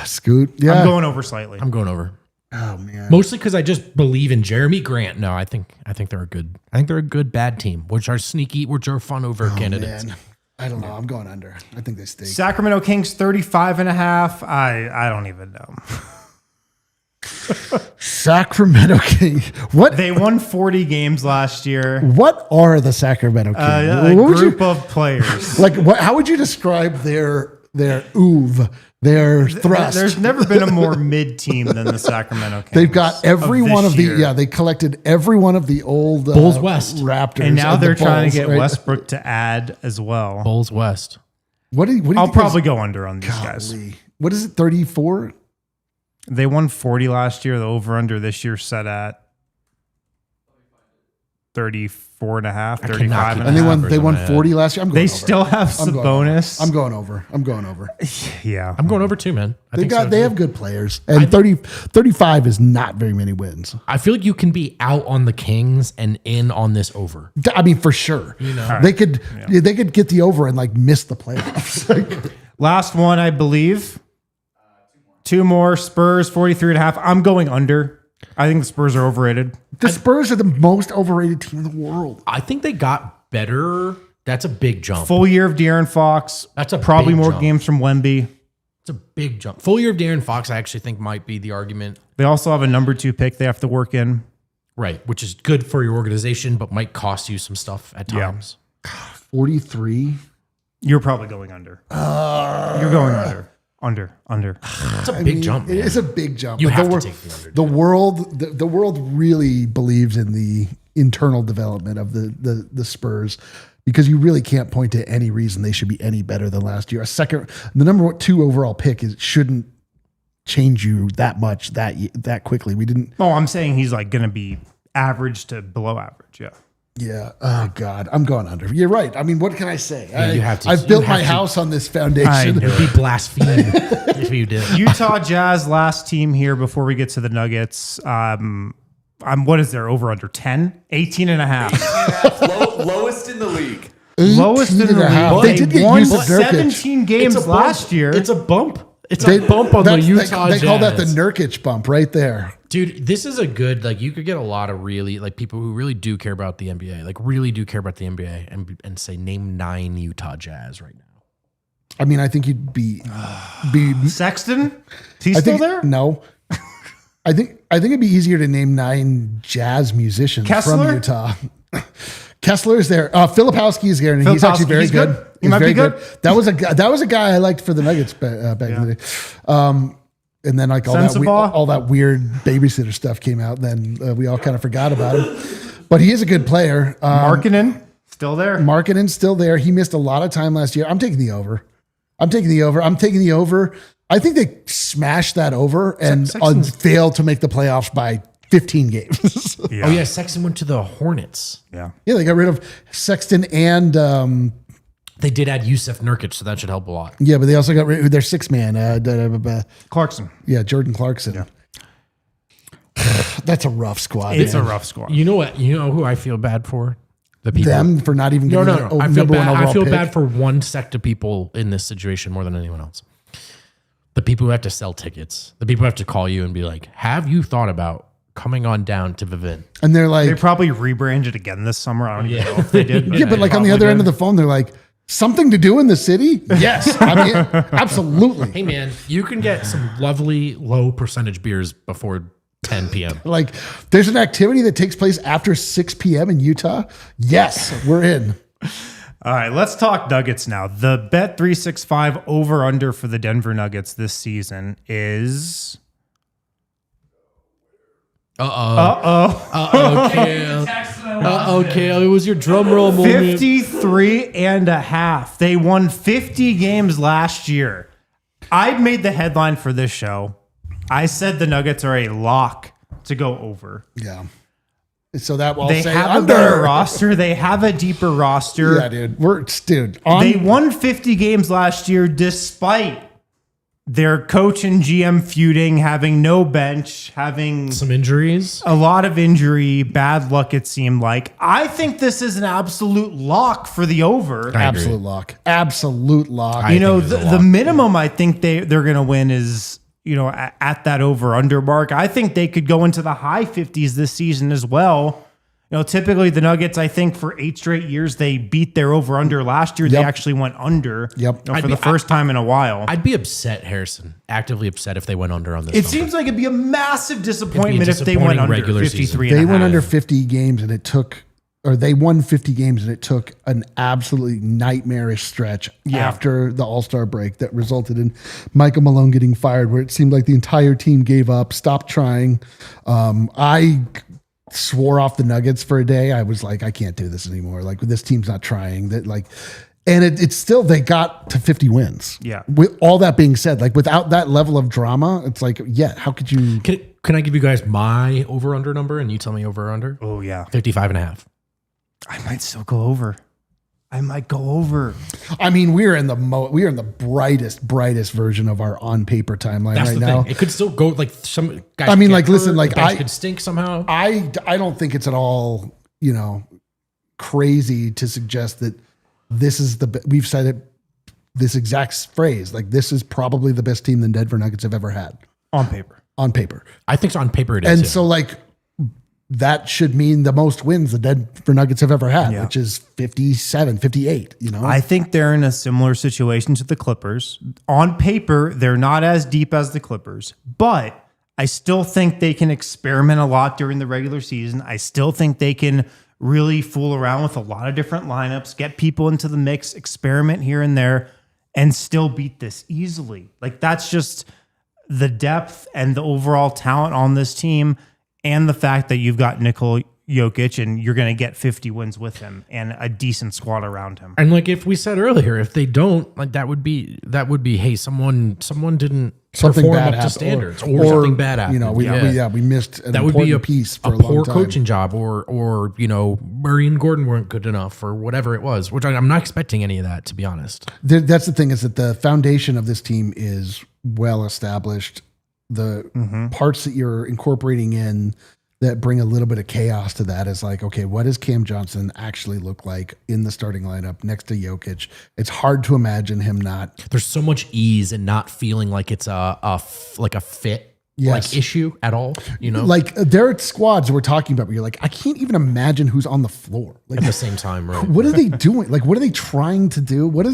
Scoot. Yeah. I'm going over slightly. I'm going over. Oh man. Mostly because I just believe in Jeremy Grant. No, I think they're a good. I think they're a good bad team, which are sneaky, which are fun over candidates. Man. I don't know. I'm going under. I think they stink. Sacramento Kings 35.5. I don't even know. Sacramento Kings. What? They won 40 games last year. What are the Sacramento Kings? A What would group you, of players. like? What? How would you describe their oeuvre, their thrust? There's never been a more mid team than the Sacramento Kings. They've got every this one of the year. They collected every one of the old Bulls West. Raptors, And now the they're trying to Bulls, get right? Westbrook to add as well. Bulls West. What do you I'll think probably go under on these guys. golly. What is it? 34? They won 40 last year. The over under this year set at 34.5, 35 And they won. numbers They in won my head. 40 last year. I'm going They over. still have I'm going Sabonis. over. I'm going over. I'm going over. Yeah. I'm going over too, man. I think so, They too. have good players, and 35 is not very many wins. I feel like you can be out on the Kings and in on this over. I mean, for sure, they could get the over and like miss the playoffs. Like, Last one, I believe. Two more. Spurs 43.5. I'm going under. I think the Spurs are overrated. the Spurs are the most overrated team in the world. I think they got better. That's a big jump. Full year of De'Aaron Fox. That's a probably big more jump. games from Wemby. It's a big jump. Full year of De'Aaron Fox, I actually think might be the argument. They also have a number 2 pick they have to work in. Right, which is good for your organization, but might cost you some stuff at times. 43. You're probably going under. You're going under. Under. It's a big jump, man. It is a big jump. You But have to take the under. The world really believes in the internal development of the Spurs, because you really can't point to any reason they should be any better than last year. The number 2 overall pick shouldn't change you that much that quickly. We didn't. Oh, I'm saying he's like going to be average to below average. Yeah. Yeah. Oh God, I'm going under. You're right. I mean, what can I say? You have to. I've built my house on this foundation. It would be blasphemy if you did. Utah Jazz, last team here before we get to the Nuggets. What is there over under 10? 18 and a half. Lowest in the league. Lowest in the league. They did get won used to Nurkic. 17 games last year. It's a bump. It's a bump on the Utah Jazz. They call that the Nurkic bump right there. Dude, this is a good, like, you could get a lot of really, like, people who really do care about the NBA, like, really do care about the NBA, and say, name 9 Utah Jazz right now. I mean, I think you'd be Sexton? He's still there? No. I think it'd be easier to name 9 jazz musicians Kessler? from Utah. Kessler's there. Filipowski is there, and he's actually very good. He might be good. That was a guy I liked for the Nuggets back in the day. And then like all that weird babysitter stuff came out. And then we all kind of forgot about him. But he is a good player. Markkanen still there. Markkanen's still there. He missed a lot of time last year. I'm taking the over. I think they smashed that over and failed to make the playoffs by 15 games. Yeah. Oh yeah, Sexton went to the Hornets. Yeah, they got rid of Sexton and they did add Yusuf Nurkic, so that should help a lot. Yeah, but they also got rid of their 6th man, Clarkson. Yeah, Jordan Clarkson. Yeah. That's a rough squad. It's a rough squad. You know what? You know who I feel bad for? The people. Them for not even getting no. I feel bad for one sect of people in this situation more than anyone else. The people who have to sell tickets. The people who have to call you and be like, "Have you thought about coming on down to Vivint?" And they're like, they probably rebranded again this summer. I don't even know if they did. Yeah, but like on the other end of the phone, they're like, "Something to do in the city?" Yes, I mean, absolutely. Hey man, you can get some lovely low percentage beers before 10 p.m. Like, there's an activity that takes place after 6 p.m. in Utah. Yes, we're in. All right, let's talk Nuggets now. The Bet365 over-under for the Denver Nuggets this season is... Kale. It was your drum roll moment. 53 and a half. They won 50 games last year. I made the headline for this show. I said the Nuggets are a lock to go over. Yeah. So that will they say have under. a better roster. They have a deeper roster. Yeah, dude. They won 50 games last year despite their coach and GM feuding, having no bench, having some injuries, a lot of injury, bad luck. It seemed like. I think this is an absolute lock for the over. Absolute lock. The minimum I think they're going to win is, at that over-under mark. I think they could go into the high 50s this season as well. Typically the Nuggets, I think for 8 straight years, they beat their over-under. Last year, they actually went under for the first time in a while. I'd be upset, Harrison, actively upset if they went under on this. It seems like it'd be a massive disappointment if they went under 53 They went under 50 games and they won 50 games and it took an absolutely nightmarish stretch after the All-Star break that resulted in Michael Malone getting fired, where it seemed like the entire team gave up, stopped trying. I swore off the Nuggets for a day. I was like, I can't do this anymore. Like, this team's not trying. And it's still, they got to 50 wins. Yeah. With all that being said, like without that level of drama, it's like, how could you? Can I give you guys my over-under number and you tell me over-under? Oh, yeah. 55 and a half. I might still go over. I mean, we're in the brightest version of our on paper timeline right now. It could still go like some guys. I mean, like, listen, like I could stink somehow. I don't think it's at all, crazy to suggest that this is we've said it, this exact phrase, like this is probably the best team the Denver Nuggets have ever had on paper. On paper. I think so on paper it is. And so like, that should mean the most wins the Denver Nuggets have ever had, which is 57, 58, I think they're in a similar situation to the Clippers. On paper, they're not as deep as the Clippers, but I still think they can experiment a lot during the regular season. I still think they can really fool around with a lot of different lineups, get people into the mix, experiment here and there, and still beat this easily. Like, that's just the depth and the overall talent on this team, and the fact that you've got Nikola Jokic and you're going to get 50 wins with him and a decent squad around him. And like if we said earlier, if they don't, like that would be hey, someone didn't something perform bad up to standards, or something bad happened. We missed an that would be a piece for a a long poor time. coaching job, or Murray and Gordon weren't good enough, or whatever it was. Which I'm not expecting any of that, to be honest. That's the thing, is that the foundation of this team is well established. The parts that you're incorporating in that bring a little bit of chaos to that is like, okay, what does Cam Johnson actually look like in the starting lineup next to Jokic? It's hard to imagine him not. There's so much ease in not feeling like it's a fit like issue at all. Like there are squads that we're talking about where you're like, I can't even imagine who's on the floor. Like at the same time, right? What are they doing? Like, what are they trying to do? What are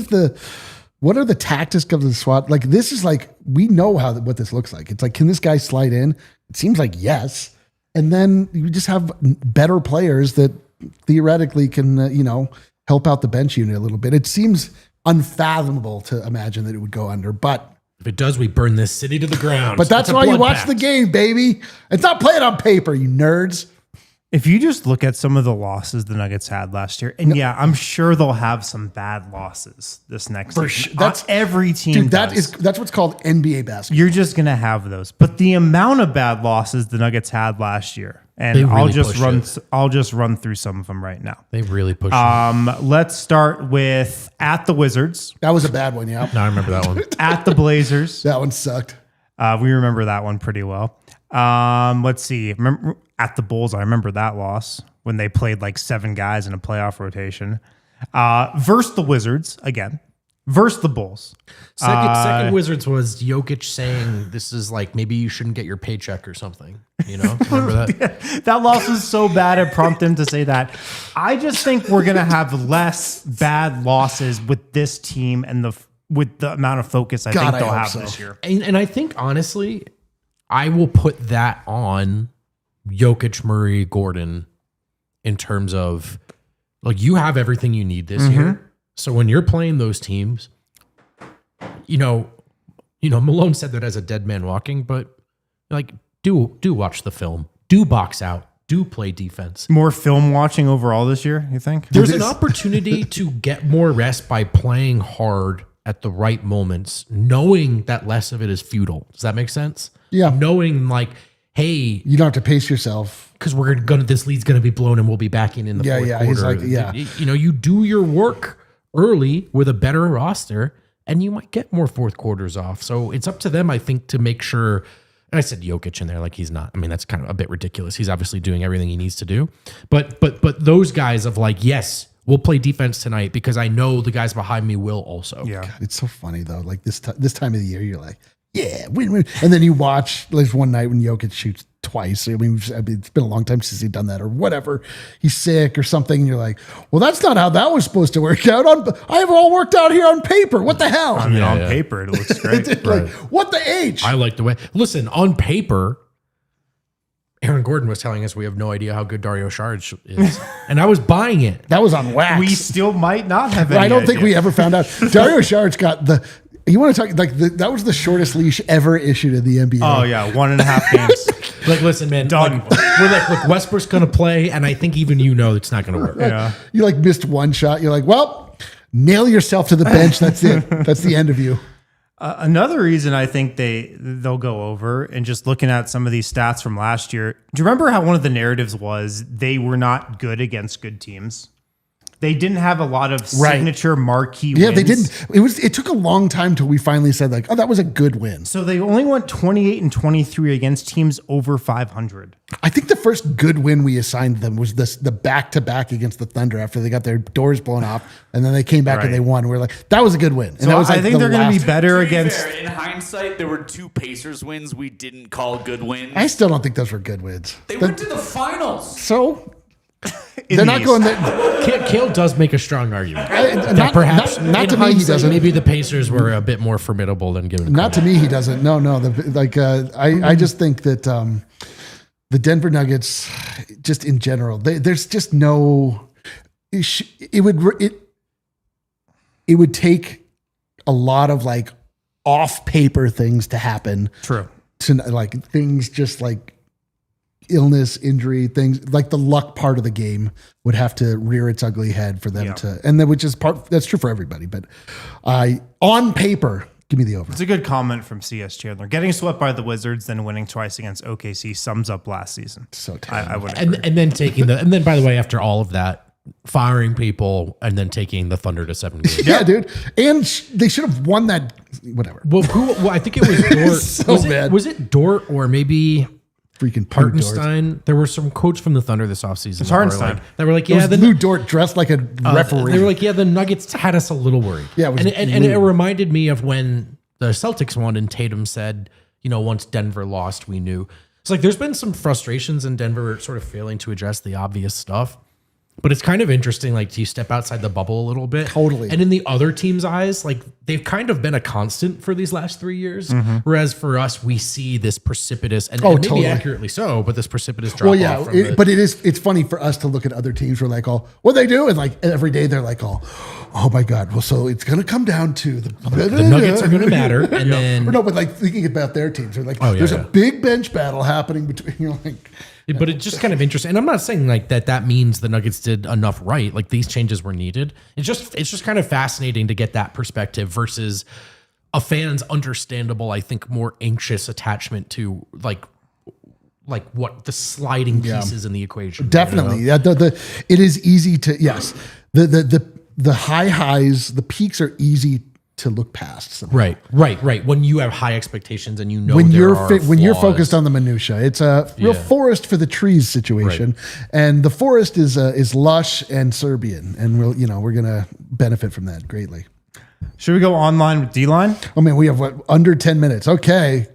the tactics of the SWAT? Like, this is like, we know what this looks like. It's like, can this guy slide in? It seems like yes. And then you just have better players that theoretically can, help out the bench unit a little bit. It seems unfathomable to imagine that it would go under, but if it does, we burn this city to the ground. But that's why you watch the game, baby. It's not playing on paper, you nerds. If you just look at some of the losses the Nuggets had last year, and I'm sure they'll have some bad losses this next season. Sure. That's every team. Dude, that's what's called NBA basketball. You're just gonna have those. But the amount of bad losses the Nuggets had last year, and really I'll just run through some of them right now. They really pushed it. Let's start with at the Wizards. That was a bad one, yeah. No, I remember that one. At the Blazers. That one sucked. We remember that one pretty well. Let's see. Remember at the Bulls, I remember that loss when they played like 7 guys in a playoff rotation. Versus the Wizards again. Versus the Bulls. Second Wizards was Jokic saying this is like maybe you shouldn't get your paycheck or something. Remember that? That loss was so bad it prompted him to say that. I just think we're gonna have less bad losses with this team and with the amount of focus I think they'll have this year. And I think honestly, I will put that on Jokic, Murray, Gordon in terms of like you have everything you need this year. So when you're playing those teams, Malone said that as a dead man walking, but like do watch the film, do box out, do play defense. More film watching overall this year, you think? There's an opportunity to get more rest by playing hard at the right moments, knowing that less of it is futile. Does that make sense? Yeah. Knowing like, hey, you don't have to pace yourself because this lead's gonna be blown and we'll be back in the fourth quarter. He's like, you do your work early with a better roster, and you might get more fourth quarters off. So it's up to them, I think, to make sure. And I said Jokic in there, like he's not. I mean, that's kind of a bit ridiculous. He's obviously doing everything he needs to do. But those guys of like, yes, we'll play defense tonight because I know the guys behind me will also. Yeah, God, it's so funny though. Like this time of the year, you're like, yeah, win. And then you watch like one night when Jokic shoots twice. I mean, it's been a long time since he's done that or whatever. He's sick or something. And you're like, well, that's not how that was supposed to work out. I have it all worked out here on paper. What the hell? I mean, on paper, it looks great. Like, what the H? I like the way. Listen, on paper, Aaron Gordon was telling us we have no idea how good Dario Saric is. And I was buying it. That was on wax. We still might not have any I don't think idea. we ever found out. Dario Saric got you want to talk like that was the shortest leash ever issued in the NBA. Oh yeah, 1.5 games. Like, listen, man, Done. We're like, look, Westbrook's going to play, and I think even it's not going to work. Yeah. You like missed one shot. You're like, well, nail yourself to the bench. That's it. That's the end of you. Another reason I think they'll go over, and just looking at some of these stats from last year, do you remember how one of the narratives was they were not good against good teams? they didn't have a lot of signature marquee wins. Yeah, they didn't. It took a long time till we finally said like, oh, that was a good win. So they only went 28-23 against teams over 500. I think the first good win we assigned them was the back-to-back against the Thunder after they got their doors blown off, and then they came back and they won. We're like, that was a good win. And so that was I think they're going to be better against. Fair, in hindsight, there were 2 Pacers wins we didn't call good wins. I still don't think those were good wins. They went to the finals. So they're not going there. Kale does make a strong argument. Perhaps not to me he doesn't. Maybe the Pacers were a bit more formidable than given. Not to me he doesn't. No. I just think that the Denver Nuggets, just in general, there's just no. It would take a lot of like off paper things to happen. True. To like things just like illness, injury, things like the luck part of the game would have to rear its ugly head for them to, and then which is that's true for everybody. But on paper, give me the over. It's a good comment from CS Chandler. Getting swept by the Wizards, then winning twice against OKC sums up last season. So terrible. I would agree. And then and then by the way, after all of that, firing people and then taking the Thunder to 7 games. Yeah, dude. And they should have won that. Whatever. Well, I think it was Dort. So bad. Was it Dort or maybe freaking Hartenstein? There were some quotes from the Thunder this offseason. It's Hartenstein. They were like, yeah, Lou Dort dressed like a referee. They were like, yeah, the Nuggets had us a little worried. Yeah, and it reminded me of when the Celtics won and Tatum said, once Denver lost, we knew. It's like there's been some frustrations in Denver sort of failing to address the obvious stuff. But it's kind of interesting, like, to step outside the bubble a little bit. Totally. And in the other team's eyes, like, they've kind of been a constant for these last 3 years. Mm-hmm. Whereas for us, we see this precipitous, and maybe totally. Accurately so, but this precipitous drop off. But it's funny for us to look at other teams who are like, oh, what they do? And like every day they're like, oh my God. Well, so it's going to come down to the Nuggets are going to matter. And then. Or no, but like thinking about their teams, they're like, there's a big bench battle happening between, like. But it's just kind of interesting. And I'm not saying like that means the Nuggets did enough right. Like these changes were needed. It's just kind of fascinating to get that perspective versus a fan's understandable, I think, more anxious attachment to like what the sliding pieces in the equation. Definitely. Yeah. It is easy to, yes. The highs, the peaks are easy to look past somehow. Right. When you have high expectations and when you're focused on the minutia, it's a real forest for the trees situation, and the forest is lush and Serbian, and we're gonna benefit from that greatly. Should we go online with D-Line? I mean, we have under 10 minutes. Okay.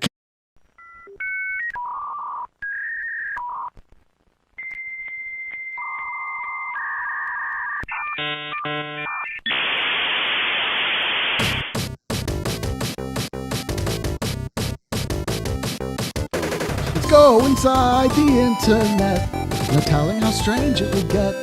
Go inside the internet, no telling how strange it will get.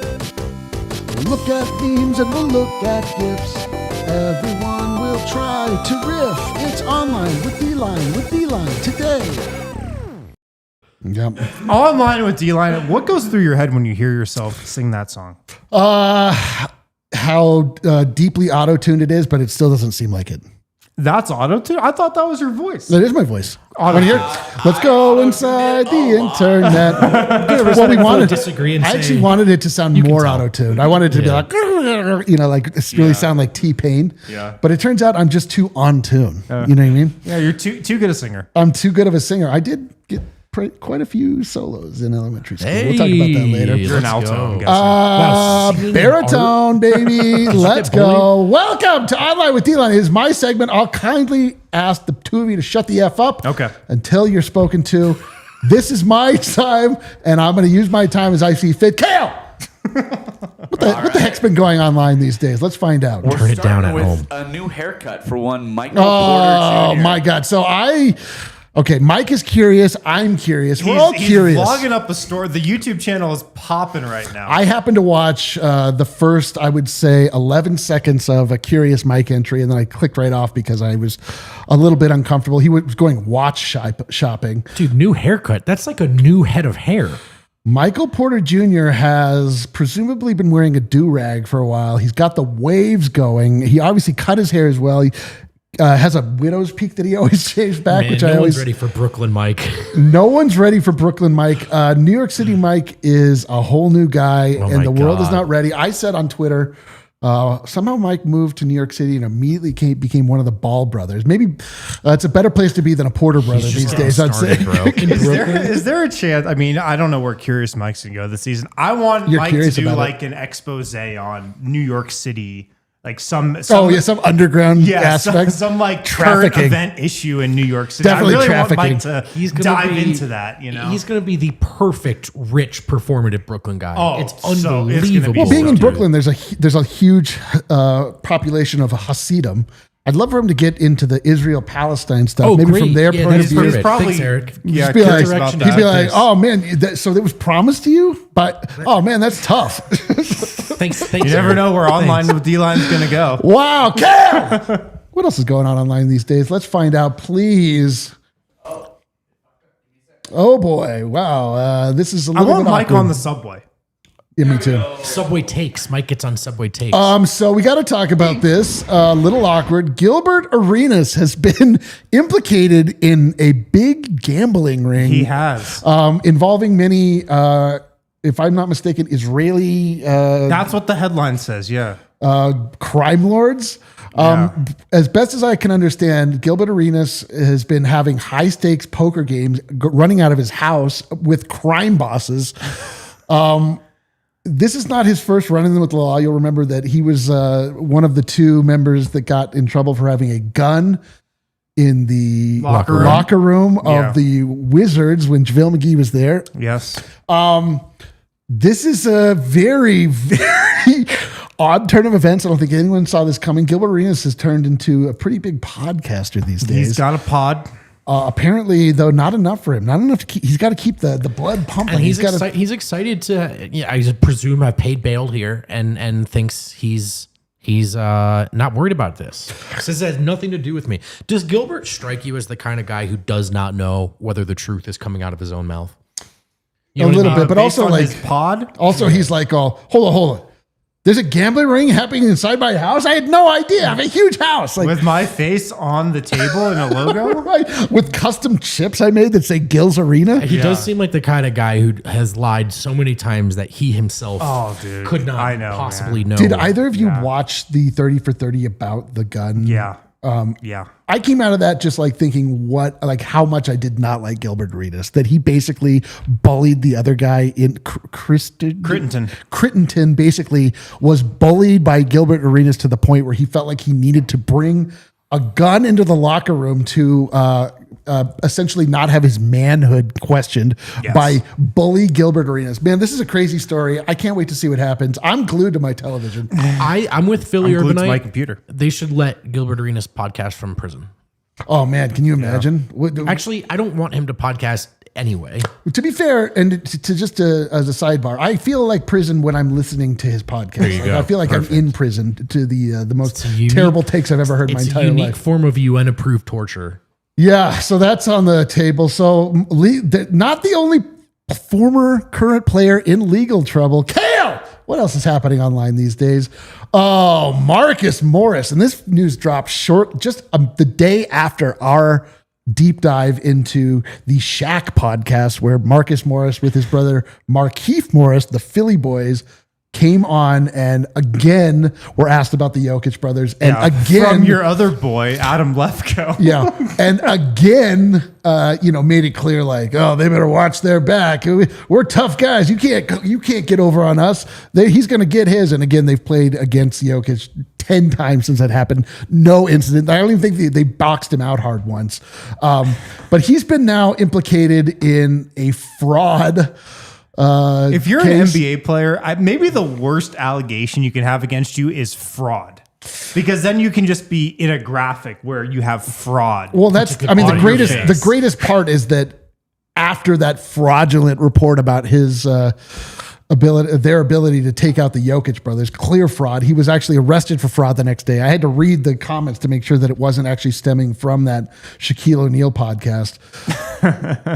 We'll look at memes and we'll look at GIFs. Everyone will try to riff. It's online with D-Line today. Yep. Online with D-Line. What goes through your head when you hear yourself sing that song? How deeply auto-tuned it is, but it still doesn't seem like it. That's auto-tune? I thought that was your voice. That is my voice. Let's go inside the internet. Well, we wanted disagree and I actually wanted it to sound more auto-tuned. I wanted it to be like, really sound like T-Pain. Yeah. But it turns out I'm just too on tune. You know what I mean? Yeah, you're too good a singer. I'm too good of a singer. I did get quite a few solos in elementary school. We'll talk about that later. You're an alto, I'm guessing. Baritone, baby. Let's go. Welcome to Online with D-Line. It is my segment. I'll kindly ask the two of you to shut the F up until you're spoken to. This is my time, and I'm going to use my time as I see fit. Kale! What the heck's been going online these days? Let's find out. We're Turn it down at home. A new haircut for one Michael Porter Jr. Oh, my God. So Mike is curious. I'm curious. We're all curious. He's vlogging up a store. The YouTube channel is popping right now. I happened to watch the first, I would say, 11 seconds of a Curious Mike entry, and then I clicked right off because I was a little bit uncomfortable. He was going watch shopping. Dude, new haircut. That's like a new head of hair. Michael Porter Jr. has presumably been wearing a do-rag for a while. He's got the waves going. He obviously cut his hair as well. has a widow's peak that he always shaves back, Man, which no I always one's ready for Brooklyn Mike. No one's ready for Brooklyn Mike. New York City Mike is a whole new guy, and the world is not ready. I said on Twitter, somehow Mike moved to New York City and immediately became one of the Ball brothers. Maybe it's a better place to be than a Porter brother these days, I'd say. Is there a chance? I mean, I don't know where Curious Mike's going to go this season. I want Mike to do like an expose on New York City. Like some underground aspect, some like current event issue in New York City. Definitely I really trafficking. want Mike to dive into that. You know, he's going to be the perfect rich performative Brooklyn guy. It's unbelievable. Well, being in Brooklyn, there's a huge population of Hasidim. I'd love for him to get into the Israel-Palestine stuff. Maybe from their point of view. Probably, thanks, Eric. He'd be like, oh man, so it was promised to you, but oh man, that's tough. Thanks. You never know where online with D-Line's going to go. Wow, Cal! What else is going on online these days? Let's find out, please. Oh boy, wow. This is a little bit awkward. I want Mike on the subway. Yeah, me too. Subway takes. Mike gets on Subway takes. So we got to talk about this. A little awkward. Gilbert Arenas has been implicated in a big gambling ring. He has. Involving many, if I'm not mistaken, Israeli. That's what the headline says. Yeah. Crime lords. As best as I can understand, Gilbert Arenas has been having high stakes poker games running out of his house with crime bosses. This is not his first run-in with the law. You'll remember that he was one of the two members that got in trouble for having a gun in the locker room of the Wizards when JaVale McGee was there. Yes. This is a very, very odd turn of events. I don't think anyone saw this coming. Gilbert Arenas has turned into a pretty big podcaster these days. He's got a pod. Apparently, though, not enough for him. Not enough to keep. He's got to keep the blood pumping. And he's excited to. Yeah, I just presume I've paid bail here, and thinks he's not worried about this. Says it has nothing to do with me. Does Gilbert strike you as the kind of guy who does not know whether the truth is coming out of his own mouth? A little bit, but also like his pod. Also, he's like, oh, hold on. There's a gambling ring happening inside my house. I had no idea. I have a huge house. Like, with my face on the table and a logo? Right. With custom chips I made that say Gil's Arena. He does seem like the kind of guy who has lied so many times that he himself could not possibly know. Did either of you watch the 30 for 30 about the gun? Yeah. I came out of that just like thinking how much I did not like Gilbert Arenas, that he basically bullied the other guy in Crittenton basically was bullied by Gilbert Arenas to the point where he felt like he needed to bring a gun into the locker room to essentially not have his manhood questioned by bully Gilbert Arenas. Man, this is a crazy story. I can't wait to see what happens. I'm glued to my television. I'm with Philly Urbanite. To my computer. They should let Gilbert Arenas podcast from prison. Oh man, can you imagine? Actually, I don't want him to podcast anyway. To be fair, and to just as a sidebar, I feel like prison when I'm listening to his podcast. I feel like I'm in prison to the most terrible takes I've ever heard in my entire life. It's a unique form of UN-approved torture. Yeah, so that's on the table. So not the only former current player in legal trouble. Kale, what else is happening online these days? Oh, Marcus Morris. And this news dropped just the day after our deep dive into the Shaq podcast, where Marcus Morris with his brother Markieff Morris, the Philly boys, came on and again were asked about the Jokic brothers. And again, from your other boy, Adam Lefkoe. And again, made it clear like, oh, they better watch their back. We're tough guys. You can't get over on us. He's going to get his. And again, they've played against Jokic 10 times since that happened. No incident. I don't even think they boxed him out hard once. But he's been now implicated in a fraud. If you're an NBA player, maybe the worst allegation you can have against you is fraud, because then you can just be in a graphic where you have fraud. Well, the greatest part is that after that fraudulent report about his their ability to take out the Jokic brothers. Clear fraud. He was actually arrested for fraud the next day. I had to read the comments to make sure that it wasn't actually stemming from that Shaquille O'Neal podcast.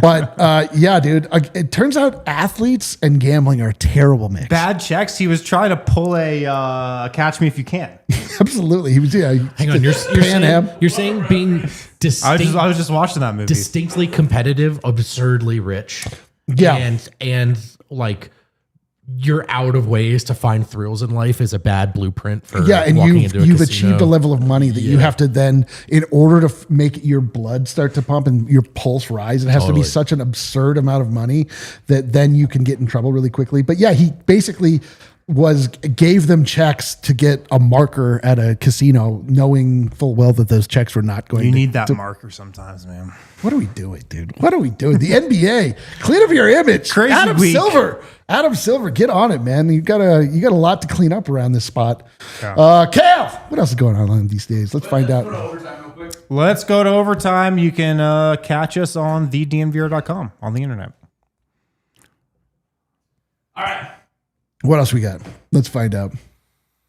But yeah, dude, it turns out athletes and gambling are a terrible mix. Bad checks. He was trying to pull a Catch Me If You Can. Absolutely. He was, hang on. You're saying being distinct, I was just watching that movie. distinctly competitive, absurdly rich. Yeah. And like, you're out of ways to find thrills in life is a bad blueprint for and walking into a you've casino. achieved a level of money that you have to then, in order to make your blood start to pump and your pulse rise, it has to be such an absurd amount of money that then you can get in trouble really quickly. But yeah, he basically gave them checks to get a marker at a casino, knowing full well that those checks were not going. You need that marker sometimes, man. What are we doing, dude? What are we doing? The NBA, clean up your image. Crazy week. Adam Silver, get on it, man. You got a lot to clean up around this spot. Yeah. Cal, what else is going on these days? Let's find out. Let's go to overtime. You can catch us on thednvr.com on the internet. All right. What else we got? Let's find out.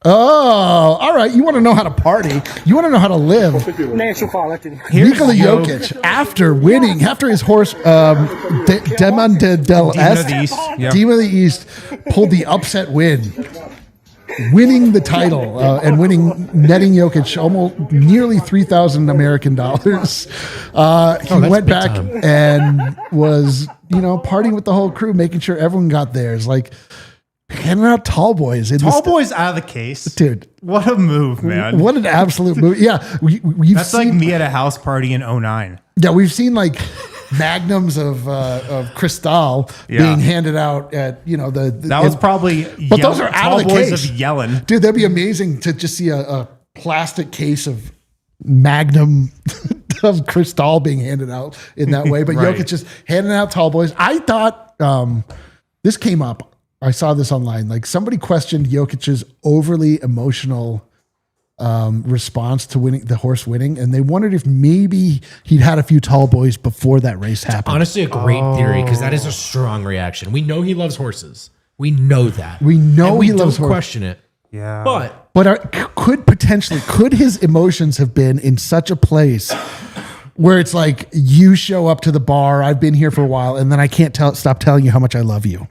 Oh, all right. You want to know how to party? You want to know how to live? Nikola Jokic, after his horse, Demon del the East, pulled the upset win, winning the title and netting Jokic almost nearly $3,000 American dollars. He went back and was, partying with the whole crew, making sure everyone got theirs. Like, handing out tall boys. Tall boys out of the case. Dude. What a move, man. What an absolute move. Yeah. That's like me at a house party in 2009. Yeah, we've seen like magnums of Cristal being handed out at, that was probably but those are out of the case. Of yelling. Dude, that'd be amazing to just see a plastic case of Magnum of Cristal being handed out in that way. But Right. Jokic just handing out tall boys. I thought this came up. I saw this online. Like, somebody questioned Jokic's overly emotional response to the horse winning, and they wondered if maybe he'd had a few tall boys before that race happened. Honestly, a great theory, because that is a strong reaction. We know he loves horses. We know that. We know and he loves horses. Don't question it. Yeah. But could his emotions have been in such a place where it's like, you show up to the bar, I've been here for a while, and then I can't stop telling you how much I love you.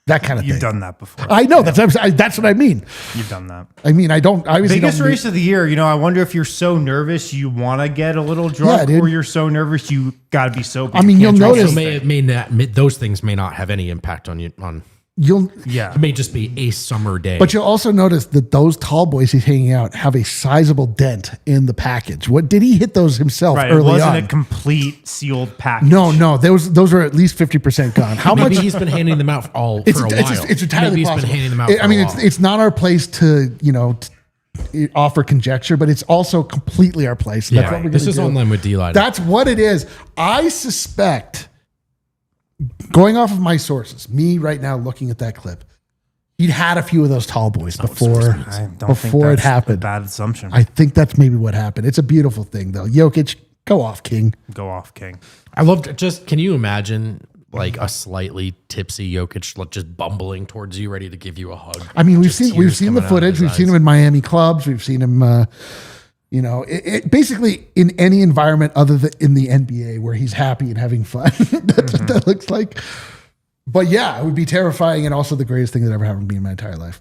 That kind of thing. You've done that before. I know. That's what I mean. You've done that. I mean, I obviously biggest race of the year. I wonder if you're so nervous you want to get a little drunk, or you're so nervous you got to be sober. I mean, you'll notice those things may not have any impact on you. It may just be a summer day. But you'll also notice that those tall boys he's hanging out have a sizable dent in the package. What did he hit those himself early on? It wasn't a complete sealed package. No. Those are at least 50% gone. How much? Maybe he's been handing them out for a while. It's entirely Maybe possible. he's been handing them out. I mean, it's not our place to offer conjecture, but it's also completely our place. That's what we're this is online with D-Line. That's what it is. I suspect, going off of my sources, me right now looking at that clip, he'd had a few of those tall boys before it happened. A bad assumption. I think that's maybe what happened. It's a beautiful thing, though. Jokic, go off, King. Go off, King. I loved just. Can you imagine like a slightly tipsy Jokic just bumbling towards you, ready to give you a hug? I mean, we've seen the footage. We've seen him in Miami clubs. We've seen him. Basically in any environment other than in the NBA where he's happy and having fun. That's what that looks like. But yeah, it would be terrifying and also the greatest thing that ever happened to me in my entire life.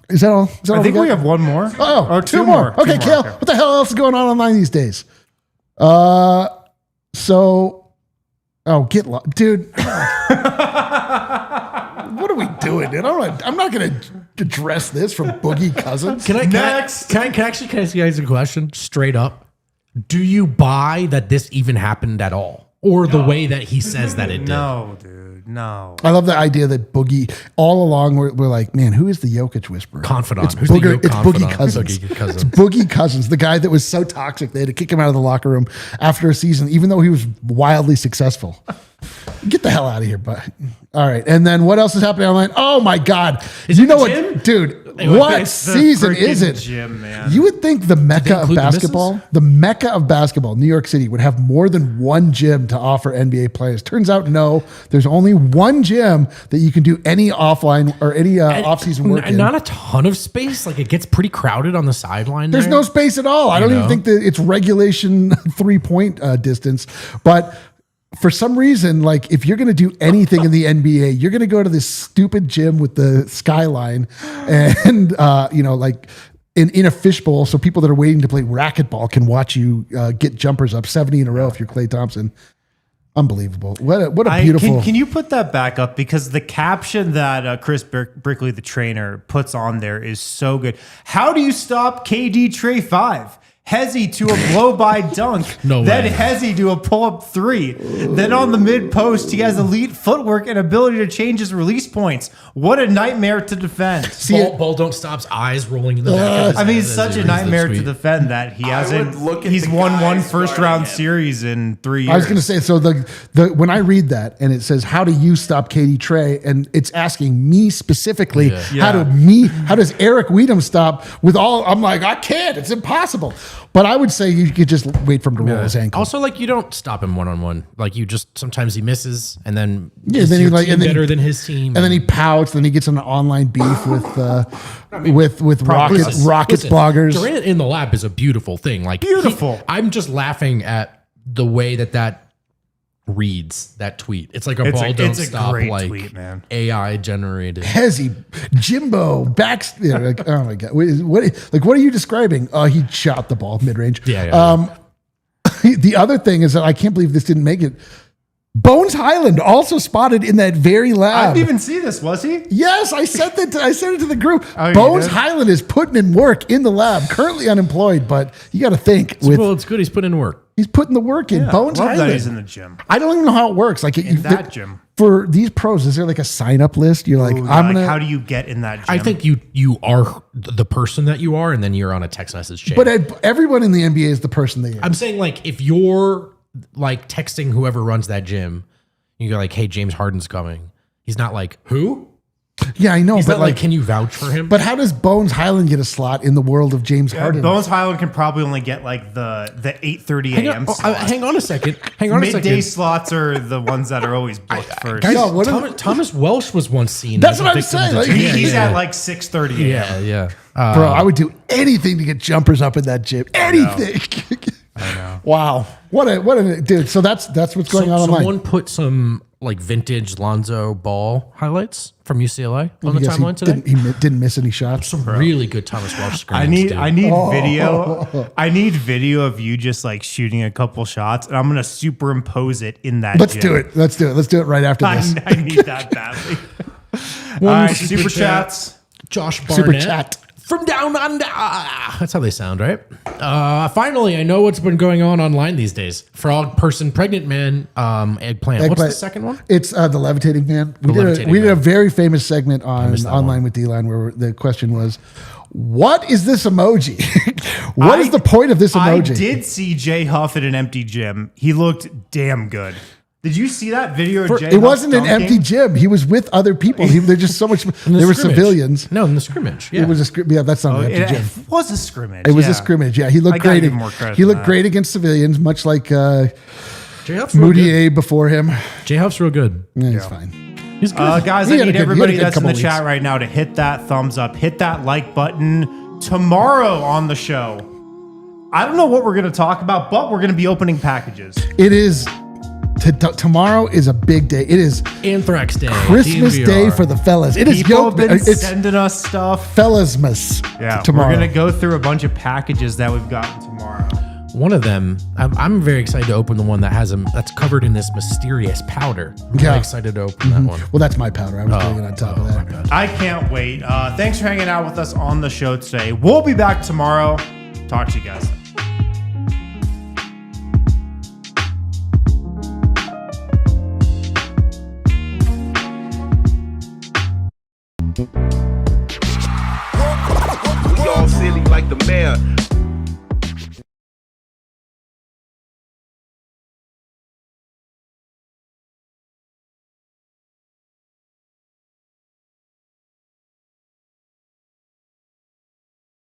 Is that all? I think we have one more. Oh, or two more. Okay, Kale, what the hell else is going on online these days? Get lost. Dude. What are we doing, dude? I'm not going to address this from Boogie Cousins. Can I ask you guys a question straight up? Do you buy that this even happened at all? Or the way that he says that it did? No, dude. No. I love the idea that Boogie, all along, we're like, man, who is the Jokic whisperer? Confidant. It's Boogie Cousins. It's Boogie Cousins, the guy that was so toxic they had to kick him out of the locker room after a season, even though he was wildly successful. Get the hell out of here, bud. All right. And then what else is happening online? Oh, my God. Is it the gym? Dude, What It's the season freaking is it? gym, man. You would think the mecca of include the basketball, the mecca of basketball, New York City, would have more than one gym to offer NBA players. Turns out, no. There's only one gym that you can do any offline or any off-season work in. Not a ton of space. Like it gets pretty crowded on the sideline. There's no space at all. I don't even think that it's regulation 3-point distance. But for some reason, like if you're going to do anything in the NBA, you're going to go to this stupid gym with the skyline and, like in a fishbowl. So people that are waiting to play racquetball can watch you get jumpers up 70 in a row if you're Klay Thompson. Unbelievable. What a beautiful. Can you put that back up? Because the caption that Chris Brickley, the trainer, puts on there is so good. How do you stop KD Trey 5? Hezzy to a blow-by dunk. No way. Then Hezzy to a pull-up 3. Then on the mid-post, he has elite footwork and ability to change his release points. What a nightmare to defend. Ball don't stop's eyes rolling in the back of his I mean, head it's as such he a reads the nightmare to tweet. defend that he hasn't. He's won one first-round series in 3 years. I was going to say, so the when I read that and it says, how do you stop KD Trey? And it's asking me specifically, how does Eric Wedum stop with all, I'm like, I can't, it's impossible. But I would say you could just wait for him to roll his ankle. Also, like you don't stop him one-on-one. Like you just, sometimes he misses and then then he your like, team and then better than his team. And then he pouts, then he gets an online beef with Rockets Listen, bloggers. Durant in the lab is a beautiful thing. Like Beautiful. I'm just laughing at the way that reads that tweet. It's like a ball don't stop great like tweet, man. AI generated. Hezzy, Jimbo, like, oh my God. What are you describing? He shot the ball mid-range. Yeah. The other thing is that I can't believe this didn't make it. Bones Highland also spotted in that very I lab. didn't even see this, was he? Yes, I sent it to the group. Oh, you Bones did? Highland is putting in work in the lab, currently unemployed, but you got to think Well, it's good he's putting in work. he's putting the work in. Yeah, Bones love Highland. that he's in the gym. I don't even know how it works. Like In that gym. for these pros, is there like a sign up list? You're like, Ooh, I'm like, gonna. how do you get in that gym? I think you are the person that you are, and then you're on a text message chain. But everyone in the NBA is the person they are. I'm saying like if you're like texting whoever runs that gym, you go like, "Hey, James Harden's coming." He's not like, "Who?" Yeah, I know, He's but not like, "Can you vouch for him?" But how does Bones Highland get a slot in the world of James Harden? Bones Highland can probably only get like the 8:30 a.m. slot. Hang on a second. Midday slots are the ones that are always booked first. Guys, No, what are Thomas Welsh was once seen. That's as a what I'm victim saying, of like, the gym. He's at like 6:30 a.m. Yeah. Bro, I would do anything to get jumpers up in that gym. Anything. I know. Wow. What a dude. So that's what's going on online. Someone put some like vintage Lonzo Ball highlights from UCLA on the Because timeline today. he didn't miss any shots. Some really good Thomas Welsh screens. I need dude. video. I need video of you just like shooting a couple shots, and I'm gonna superimpose it in that. Let's gym. do it. Let's do it. Let's do it right after this. I need that badly. All One right, super super chat. chats. Josh Super Barnett. chat. From down under. That's how they sound, right? Finally, I know what's been going on online these days. Frog person, pregnant man, eggplant. What's the second one? It's the levitating man. We Levitating did a Man. very famous segment on missed that online one. with D-Line where the question was, what is this emoji? What is the point of this emoji? I did see Jay Huff at an empty gym. He looked damn good. Did you see that video of Jay It Huff wasn't an dunking? empty gym. He was with other people. They're just so much. In They the were scrimmage. civilians. No, in the scrimmage. Yeah. It was a scrimmage. Yeah, that's not an It empty gym. was a scrimmage. It was yeah. a scrimmage. Yeah, he looked I gotta great. give him more credit He than looked that. great against civilians, much like Jay Huff's real good. Moutier before him. Jay Huff's real good. Yeah, he's fine. He's good. Guys, He I had a need good- everybody he had a good that's in the couple chat weeks. right now to hit that thumbs up, hit that like button tomorrow on the show. I don't know what we're going to talk about, but we're going to be opening packages. It is. Tomorrow is a big day. It is Anthrax Day. Christmas DNVR. Day for the fellas. It is People have been It's sending us stuff. Fellasmas. Yeah, tomorrow. we're going to go through a bunch of packages that we've gotten tomorrow. One of them, I'm very excited to open the one that has that's covered in this mysterious powder. I'm Yeah. really excited to open that one. Well, that's my powder. I was doing it on top of that. my God. I can't wait. Thanks for hanging out with us on the show today. We'll be back tomorrow. Talk to you guys then.